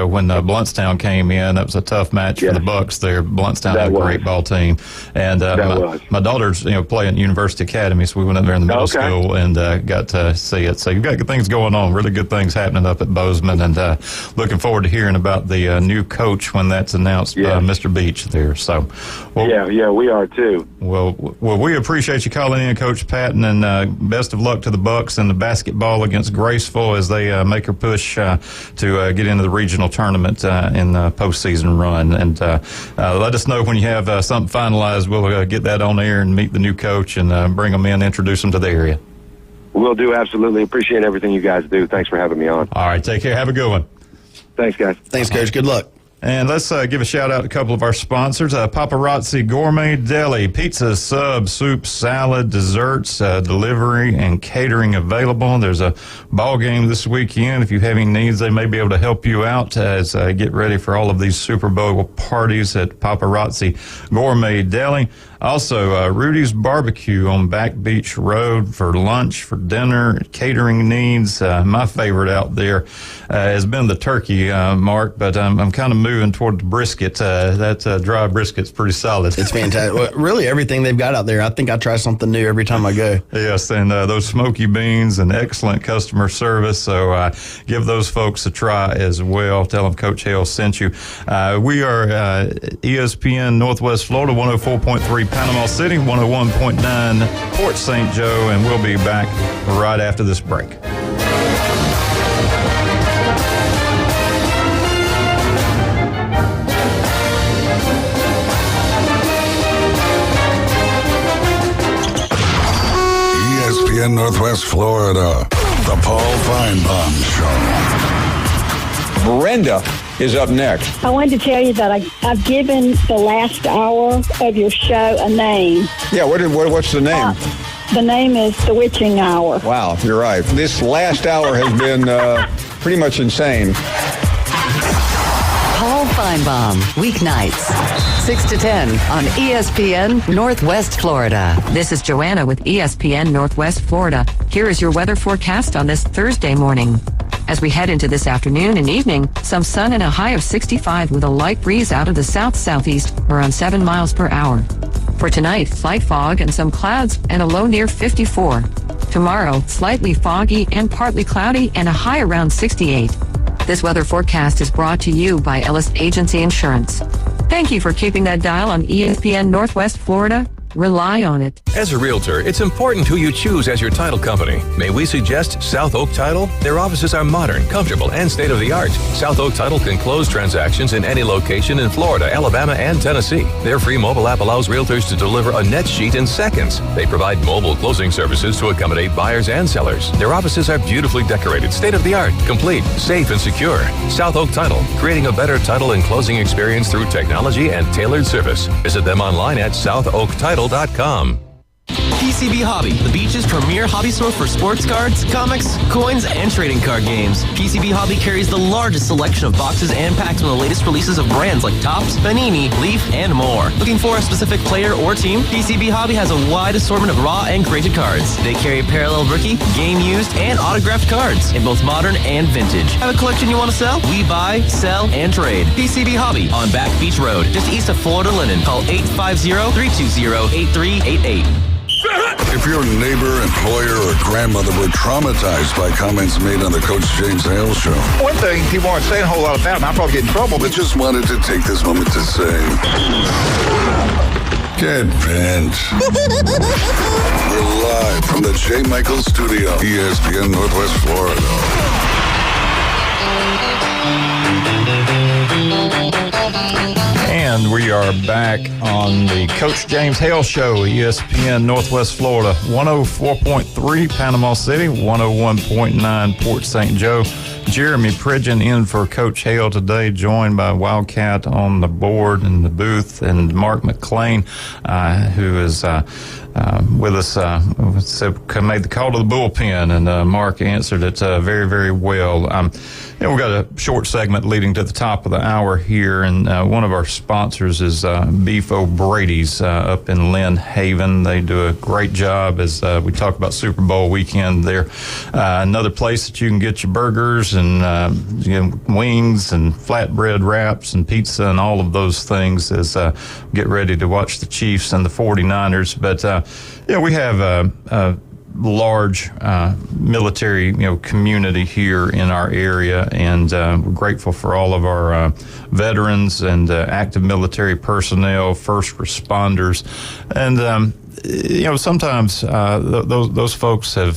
when Bluntstown came in. That was a tough match for the Bucks there. Bluntstown had a great ball team. And my daughters, play at University Academy, so we went up there in the middle school and got to see it. So you've got good things going on, really good things happening up at Bozeman, and looking forward to hearing about the new coach when that's announced by Mr. Beach there. So,
we are too.
Well, we appreciate you calling in, Coach Patton, and best of luck to the Bucks in the basketball against Graceville as they make a push to get into the regional tournament in the postseason run. And let us know when you have something finalized. We'll get that on air and meet the new coach and bring them in, introduce them to the area.
We'll do. Absolutely. Appreciate everything you guys do. Thanks for having me on.
All right. Take care. Have a good one.
Thanks, guys.
Thanks, Coach. Good luck.
And let's give a shout out to a couple of our sponsors. Paparazzi Gourmet Deli, pizza, sub, soup, salad, desserts, delivery, and catering available. There's a ball game this weekend. If you have any needs, they may be able to help you out as get ready for all of these Super Bowl parties at Paparazzi Gourmet Deli. Also, Rudy's Barbecue on Back Beach Road for lunch, for dinner, catering needs. My favorite out there has been the turkey, Mark, but I'm kind of moving toward the brisket. That dry brisket's pretty solid.
It's fantastic. Well, really, everything they've got out there, I think I try something new every time I go.
Yes, and those smoky beans and excellent customer service. So give those folks a try as well. Tell them Coach Hale sent you. We are ESPN Northwest Florida, 104.3 Panama City, 101.9 Port St. Joe, and we'll be back right after this break.
ESPN Northwest Florida, the Paul Feinbaum Show.
Brenda is up next.
I wanted to tell you that I've given the last hour of your show a name.
Yeah, what's the name?
The name is The Witching Hour.
Wow, you're right. This last hour has been pretty much insane.
Paul Feinbaum, weeknights, 6 to 10 on ESPN Northwest Florida.
This is Joanna with ESPN Northwest Florida. Here is your weather forecast on this Thursday morning. As we head into this afternoon and evening, some sun and a high of 65 with a light breeze out of the south-southeast around 7 miles per hour. For tonight, slight fog and some clouds and a low near 54. Tomorrow, slightly foggy and partly cloudy and a high around 68. This weather forecast is brought to you by Ellis Agency Insurance. Thank you for keeping that dial on ESPN Northwest Florida. Rely on it.
As a realtor, it's important who you choose as your title company. May we suggest South Oak Title? Their offices are modern, comfortable, and state-of-the-art. South Oak Title can close transactions in any location in Florida, Alabama, and Tennessee. Their free mobile app allows realtors to deliver a net sheet in seconds. They provide mobile closing services to accommodate buyers and sellers. Their offices are beautifully decorated, state-of-the-art, complete, safe, and secure. South Oak Title, creating a better title and closing experience through technology and tailored service. Visit them online at southoaktitle.com.
PCB Hobby, the beach's premier hobby store for sports cards, comics, coins, and trading card games. PCB Hobby carries the largest selection of boxes and packs from the latest releases of brands like Topps, Panini, Leaf, and more. Looking for a specific player or team? PCB Hobby has a wide assortment of raw and graded cards. They carry parallel rookie, game used, and autographed cards in both modern and vintage. Have a collection you want to sell? We buy, sell, and trade. PCB Hobby on Back Beach Road, just east of Florida Linen. Call 850-320-8388.
If your neighbor, employer, or grandmother were traumatized by comments made on the Coach James Hale Show.
One thing people aren't saying a whole lot about, and I'll probably get in trouble,
but just wanted to take this moment to say, get bent. We're live from the J. Michael Studio, ESPN Northwest Florida.
And we are back on the Coach James Hale Show, ESPN Northwest Florida, 104.3 Panama City, 101.9 Port St. Joe. Jeremy Pridgeon in for Coach Hale today, joined by Wildcat on the board in the booth, and Mark McClain, who is with us, made the call to the bullpen, and Mark answered it very, very well. We've got a short segment leading to the top of the hour here, and one of our sponsors is Beef O'Brady's up in Lynn Haven. They do a great job as we talk about Super Bowl weekend. They're another place that you can get your burgers and wings and flatbread wraps and pizza and all of those things as get ready to watch the Chiefs and the 49ers. But we have a large military community here in our area, and we're grateful for all of our veterans and active military personnel, first responders, and sometimes those folks have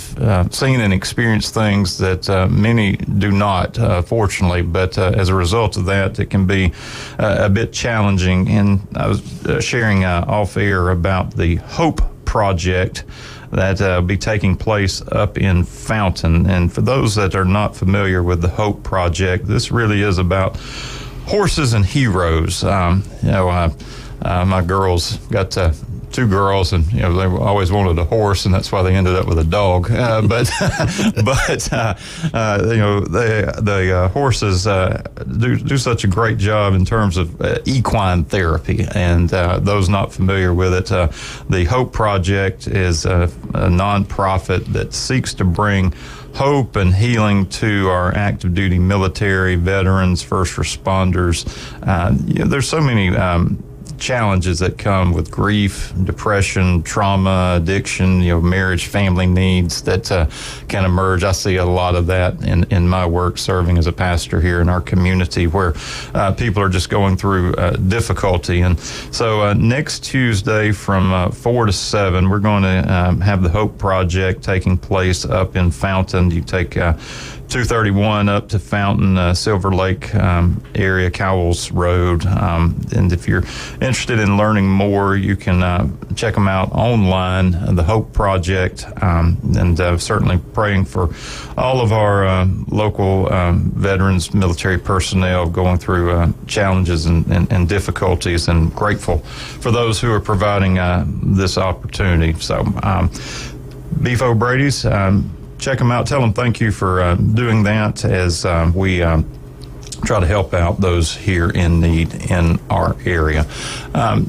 seen and experienced things that many do not, fortunately. But as a result of that, it can be a bit challenging. And I was sharing off air about the Hope Project that will be taking place up in Fountain. And for those that are not familiar with the Hope Project, this really is about horses and heroes. My girls got two girls, and they always wanted a horse, and that's why they ended up with a dog. But the horses do such a great job in terms of equine therapy. And those not familiar with it, the Hope Project is a nonprofit that seeks to bring hope and healing to our active duty military, veterans, first responders. There's so many challenges that come with grief, depression, trauma, addiction, marriage, family needs that can emerge. I see a lot of that in my work serving as a pastor here in our community, where people are just going through difficulty. And so next Tuesday from 4 to 7, we're going to have the Hope Project taking place up in Fountain. You take 231 up to Fountain, Silver Lake area, Cowles Road. And if you're interested in learning more, you can check them out online, the Hope Project, and certainly praying for all of our local veterans, military personnel going through challenges and difficulties, and grateful for those who are providing this opportunity. So Beef O'Brady's, check them out. Tell them thank you for doing that as we try to help out those here in need in our area.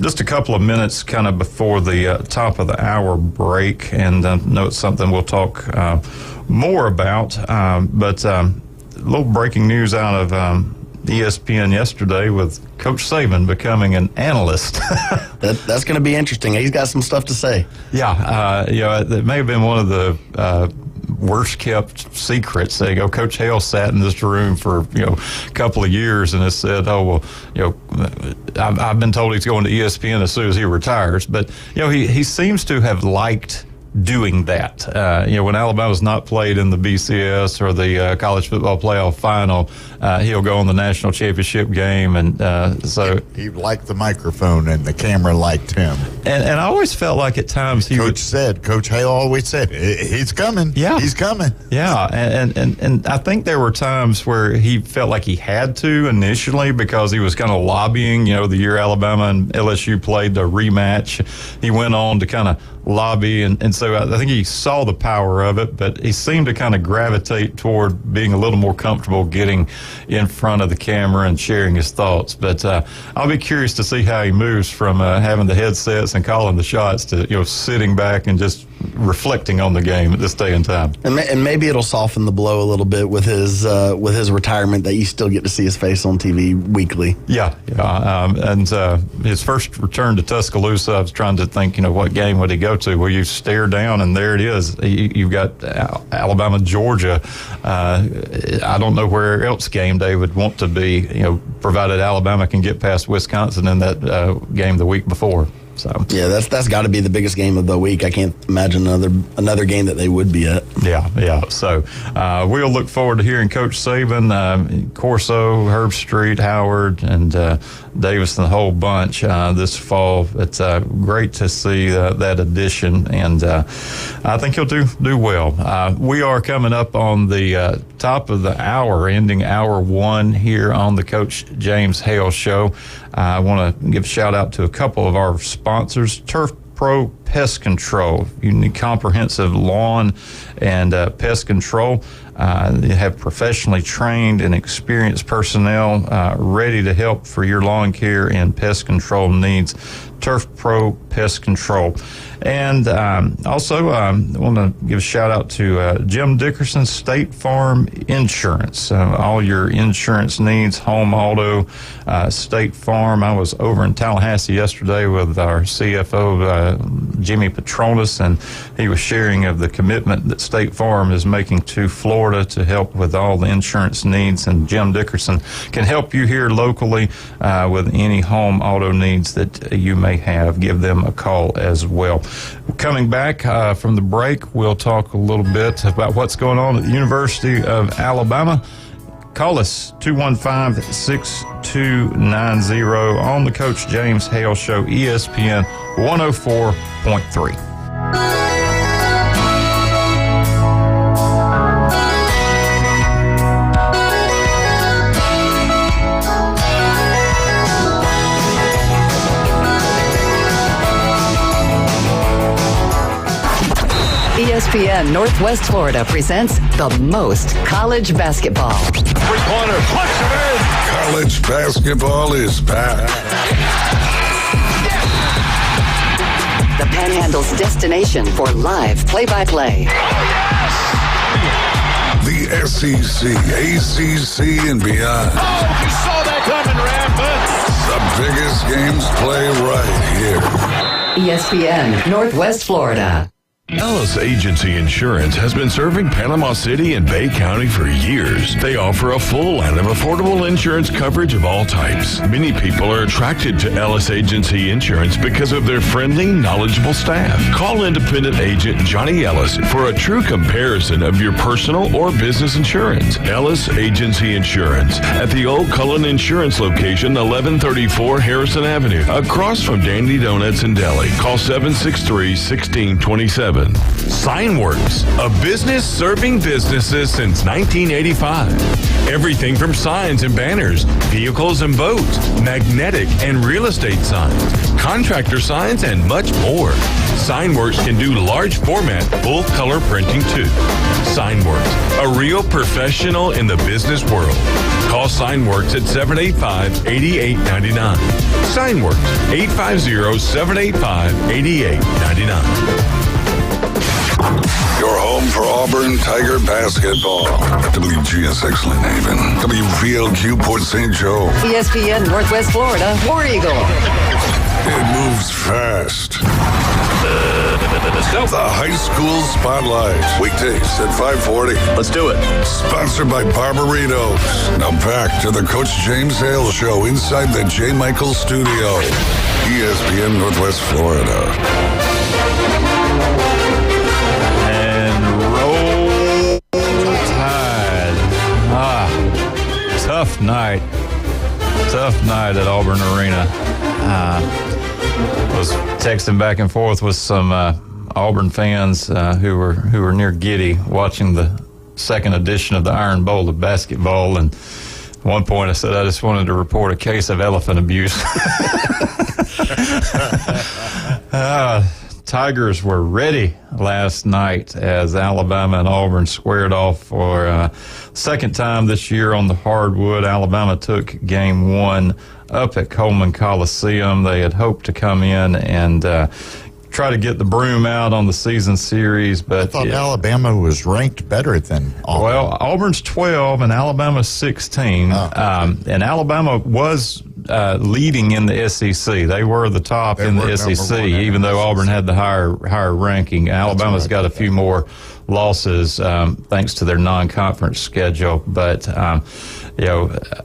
Just a couple of minutes kind of before the top of the hour break, and I know it's something we'll talk more about, but a little breaking news out of ESPN yesterday with Coach Saban becoming an analyst.
That's going to be interesting. He's got some stuff to say.
Yeah, it may have been one of the worst kept secrets. They go, Coach Hale sat in this room for a couple of years and has said, I've been told he's going to ESPN as soon as he retires. But he seems to have liked doing that. When Alabama's not played in the BCS or the college football playoff final, he'll go on the national championship game, and so
he liked the microphone and the camera liked him.
And I always felt like at times
Coach Hale always said, he's coming.
Yeah,
he's coming.
Yeah, and I think there were times where he felt like he had to initially, because he was kind of lobbying. The year Alabama and LSU played the rematch, he went on to kind of lobby, and so I think he saw the power of it, but he seemed to kind of gravitate toward being a little more comfortable getting in front of the camera and sharing his thoughts. But I'll be curious to see how he moves from having the headsets and calling the shots to sitting back and just reflecting on the game at this day and time.
And maybe it'll soften the blow a little bit with his retirement, that you still get to see his face on TV weekly.
Yeah. And his first return to Tuscaloosa, I was trying to think, what game would he go to? Well, you stare down and there it is. You've got Alabama, Georgia. I don't know where else game day would want to be, provided Alabama can get past Wisconsin in that game the week before. So
yeah, that's got to be the biggest game of the week. I can't imagine another game that they would be at.
Yeah. So we'll look forward to hearing Coach Saban, Corso, Herb Street, Howard, and Davis, and the whole bunch this fall. It's great to see that addition, and I think he'll do well. We are coming up on the top of the hour, ending hour one here on the Coach James Hale Show. I want to give a shout out to a couple of our sponsors. Turf Pro Pest Control. You need comprehensive lawn and pest control. They have professionally trained and experienced personnel ready to help for your lawn care and pest control needs. Turf Pro Pest Control. And also, I want to give a shout out to Jim Dickerson, State Farm Insurance. All your insurance needs, home, auto, State Farm. I was over in Tallahassee yesterday with our CFO, Jimmy Petronas, and he was sharing of the commitment that State Farm is making to Florida to help with all the insurance needs. And Jim Dickerson can help you here locally with any home auto needs that you may have. Give them a call as well. Coming back from the break, we'll talk a little bit about what's going on at the University of Alabama. Call us 215-6290 on the Coach James Hale Show, ESPN 104.3.
ESPN Northwest Florida presents the most college basketball.
Three-pointer, push it in. College basketball is back.
The Panhandle's destination for live play-by-play.
The SEC, ACC, and beyond.
Oh, you saw that coming, Rampant.
The biggest games play right here.
ESPN Northwest Florida.
Ellis Agency Insurance has been serving Panama City and Bay County for years. They offer a full line of affordable insurance coverage of all types. Many people are attracted to Ellis Agency Insurance because of their friendly, knowledgeable staff. Call independent agent Johnny Ellis for a true comparison of your personal or business insurance. Ellis Agency Insurance at the Old Cullen Insurance location, 1134 Harrison Avenue, across from Dandy Donuts and Deli. Call 763-1627. Signworks, a business serving businesses since 1985. Everything from signs and banners, vehicles and boats, magnetic and real estate signs, contractor signs, and much more. Signworks can do large format, full color printing too. Signworks, a real professional in the business world. Call Signworks at 785-8899. Signworks, 850-785-8899.
Your home for Auburn Tiger basketball. WGSX Lynn Haven. WVLQ Port St. Joe.
ESPN Northwest Florida, War Eagle.
It moves fast. Let's go. The High School Spotlight. Weekdays at 5:40.
Let's do it.
Sponsored by Barbaritos. Now back to the Coach James Hale Show inside the J. Michael Studio. ESPN Northwest Florida.
Tough night at Auburn Arena. Was texting back and forth with some Auburn fans who were near Giddy watching the second edition of the Iron Bowl of basketball, and at one point I said I just wanted to report a case of elephant abuse. Tigers were ready last night as Alabama and Auburn squared off for second time this year on the hardwood. Alabama took game one up at Coleman Coliseum. They had hoped to come in and try to get the broom out on the season series, but
I thought Alabama was ranked better than Auburn.
Well, Auburn's 12 and Alabama's 16. And Alabama was leading in the SEC. They were the top in the SEC, even though Auburn had the higher ranking. Alabama's got a few more losses thanks to their non-conference schedule, but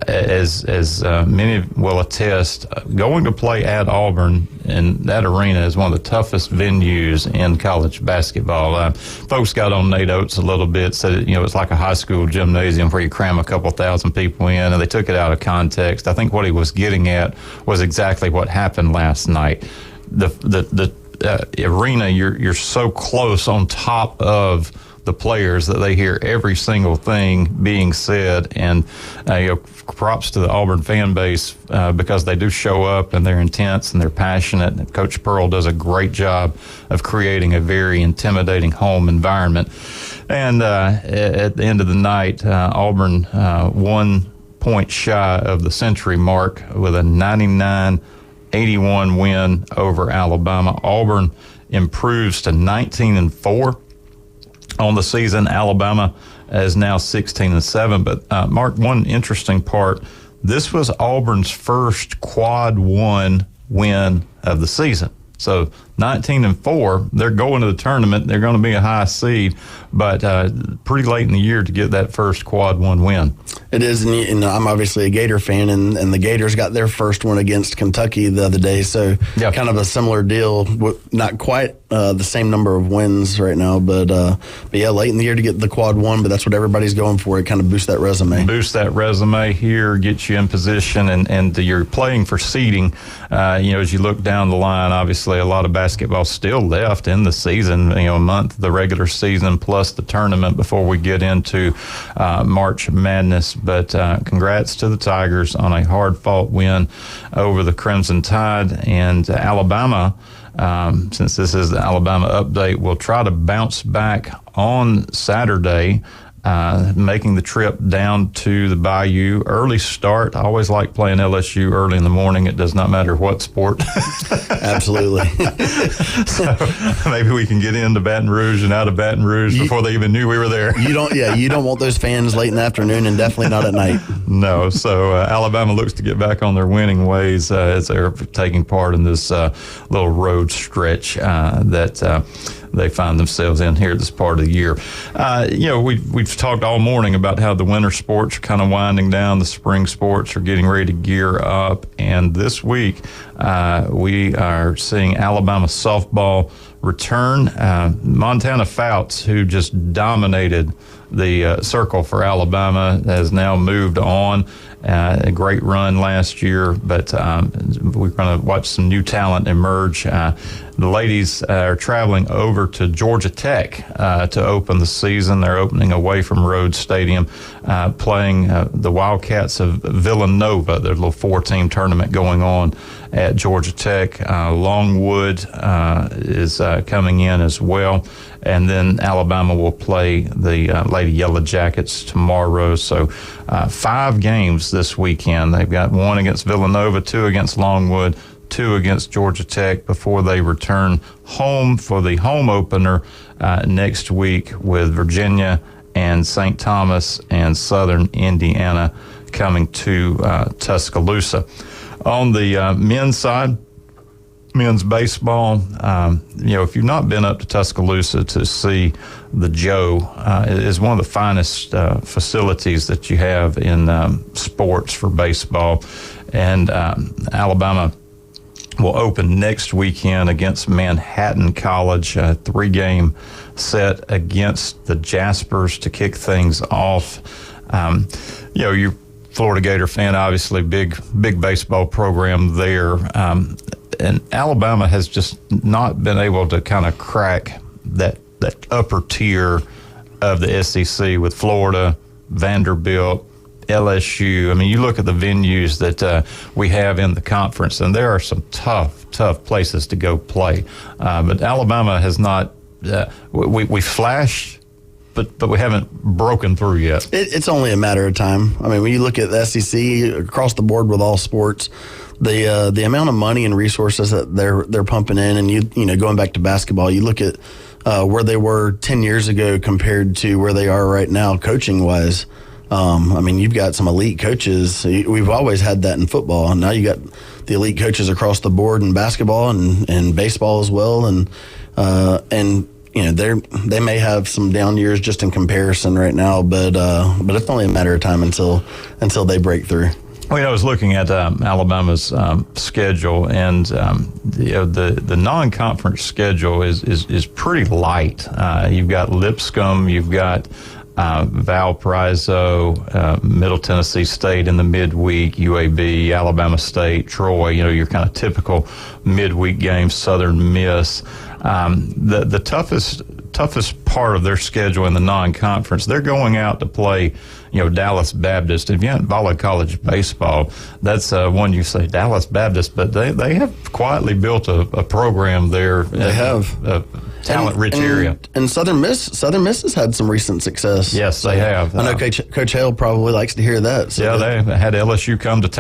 as many will attest, going to play at Auburn in that arena is one of the toughest venues in college basketball. Folks got on Nate Oates a little bit, said it's like a high school gymnasium where you cram a couple thousand people in, and they took it out of context. I think what he was getting at was exactly what happened last night. The arena, you're so close on top of the players that they hear every single thing being said, and props to the Auburn fan base because they do show up and they're intense and they're passionate. And Coach Pearl does a great job of creating a very intimidating home environment. And at the end of the night, Auburn 1 point shy of the century mark with a 99-81 win over Alabama. Auburn improves to 19-4 on the season. Alabama is now 16-7. But Mark, one interesting part: this was Auburn's first quad 1 win of the season. So 19-4, they're going to the tournament. They're going to be a high seed, but pretty late in the year to get that first quad 1 win.
It is, and I'm obviously a Gator fan, and the Gators got their first one against Kentucky the other day, so kind of a similar deal. Not quite the same number of wins right now, but yeah, late in the year to get the quad 1, but that's what everybody's going for. It kind of boosts that resume.
Boost that resume here, gets you in position, and you're playing for seeding. As you look down the line, obviously a lot of basketball still left in the season, a month of the regular season plus the tournament before we get into March Madness. But congrats to the Tigers on a hard-fought win over the Crimson Tide. And Alabama, since this is the Alabama update, will try to bounce back on Saturday, making the trip down to the Bayou. Early start. I always like playing LSU early in the morning. It does not matter what sport.
Absolutely.
So maybe we can get into Baton Rouge and out of Baton Rouge before they even knew we were there.
You don't want those fans late in the afternoon, and definitely not at night.
No. So Alabama looks to get back on their winning ways as they're taking part in this little road stretch that they find themselves in here this part of the year. We've talked all morning about how the winter sports are kind of winding down. The spring sports are getting ready to gear up. And this week, we are seeing Alabama softball return. Montana Fouts, who just dominated the circle for Alabama, has now moved on. A great run last year, but we're going to watch some new talent emerge. The ladies are traveling over to Georgia Tech to open the season. They're opening away from Rhodes Stadium, playing the Wildcats of Villanova. There's a little 4-team tournament going on at Georgia Tech. Longwood is coming in as well. And then Alabama will play the Lady Yellow Jackets tomorrow. So 5 games this weekend. They've got 1 against Villanova, 2 against Longwood, 2 against Georgia Tech before they return home for the home opener next week with Virginia and St. Thomas and Southern Indiana coming to Tuscaloosa. On the men's side, men's baseball, if you've not been up to Tuscaloosa to see the Joe, it is one of the finest facilities that you have in sports for baseball. And Alabama will open next weekend against Manhattan College, a 3-game set against the Jaspers to kick things off. You're Florida Gator fan, obviously big baseball program there. And Alabama has just not been able to kind of crack that upper tier of the SEC with Florida, Vanderbilt, LSU. I mean, you look at the venues that we have in the conference, and there are some tough places to go play. But Alabama has not. We flashed, but we haven't broken through yet.
It's only a matter of time. I mean, when you look at the SEC across the board with all sports, the amount of money and resources that they're pumping in, and you know, going back to basketball, you look at where they were 10 years ago compared to where they are right now, coaching wise. I mean, you've got some elite coaches. We've always had that in football, and now you got the elite coaches across the board in basketball and baseball as well. And you know, they may have some down years just in comparison right now, but it's only a matter of time until they break through.
Well, I was looking at Alabama's schedule, and the non-conference schedule is pretty light. You've got Lipscomb, you've got Valparaiso, Middle Tennessee State in the midweek, UAB, Alabama State, Troy. You know, your kind of typical midweek games. Southern Miss. The toughest part of their schedule in the non-conference, they're going out to play, you know, Dallas Baptist. If you haven't followed college baseball, that's one you say Dallas Baptist, but they have quietly built a program there.
They have
a talent-rich area.
And Southern Miss has had some recent success.
Yes, they have.
I know Coach Hale probably likes to hear that. So
yeah, they had LSU come to town.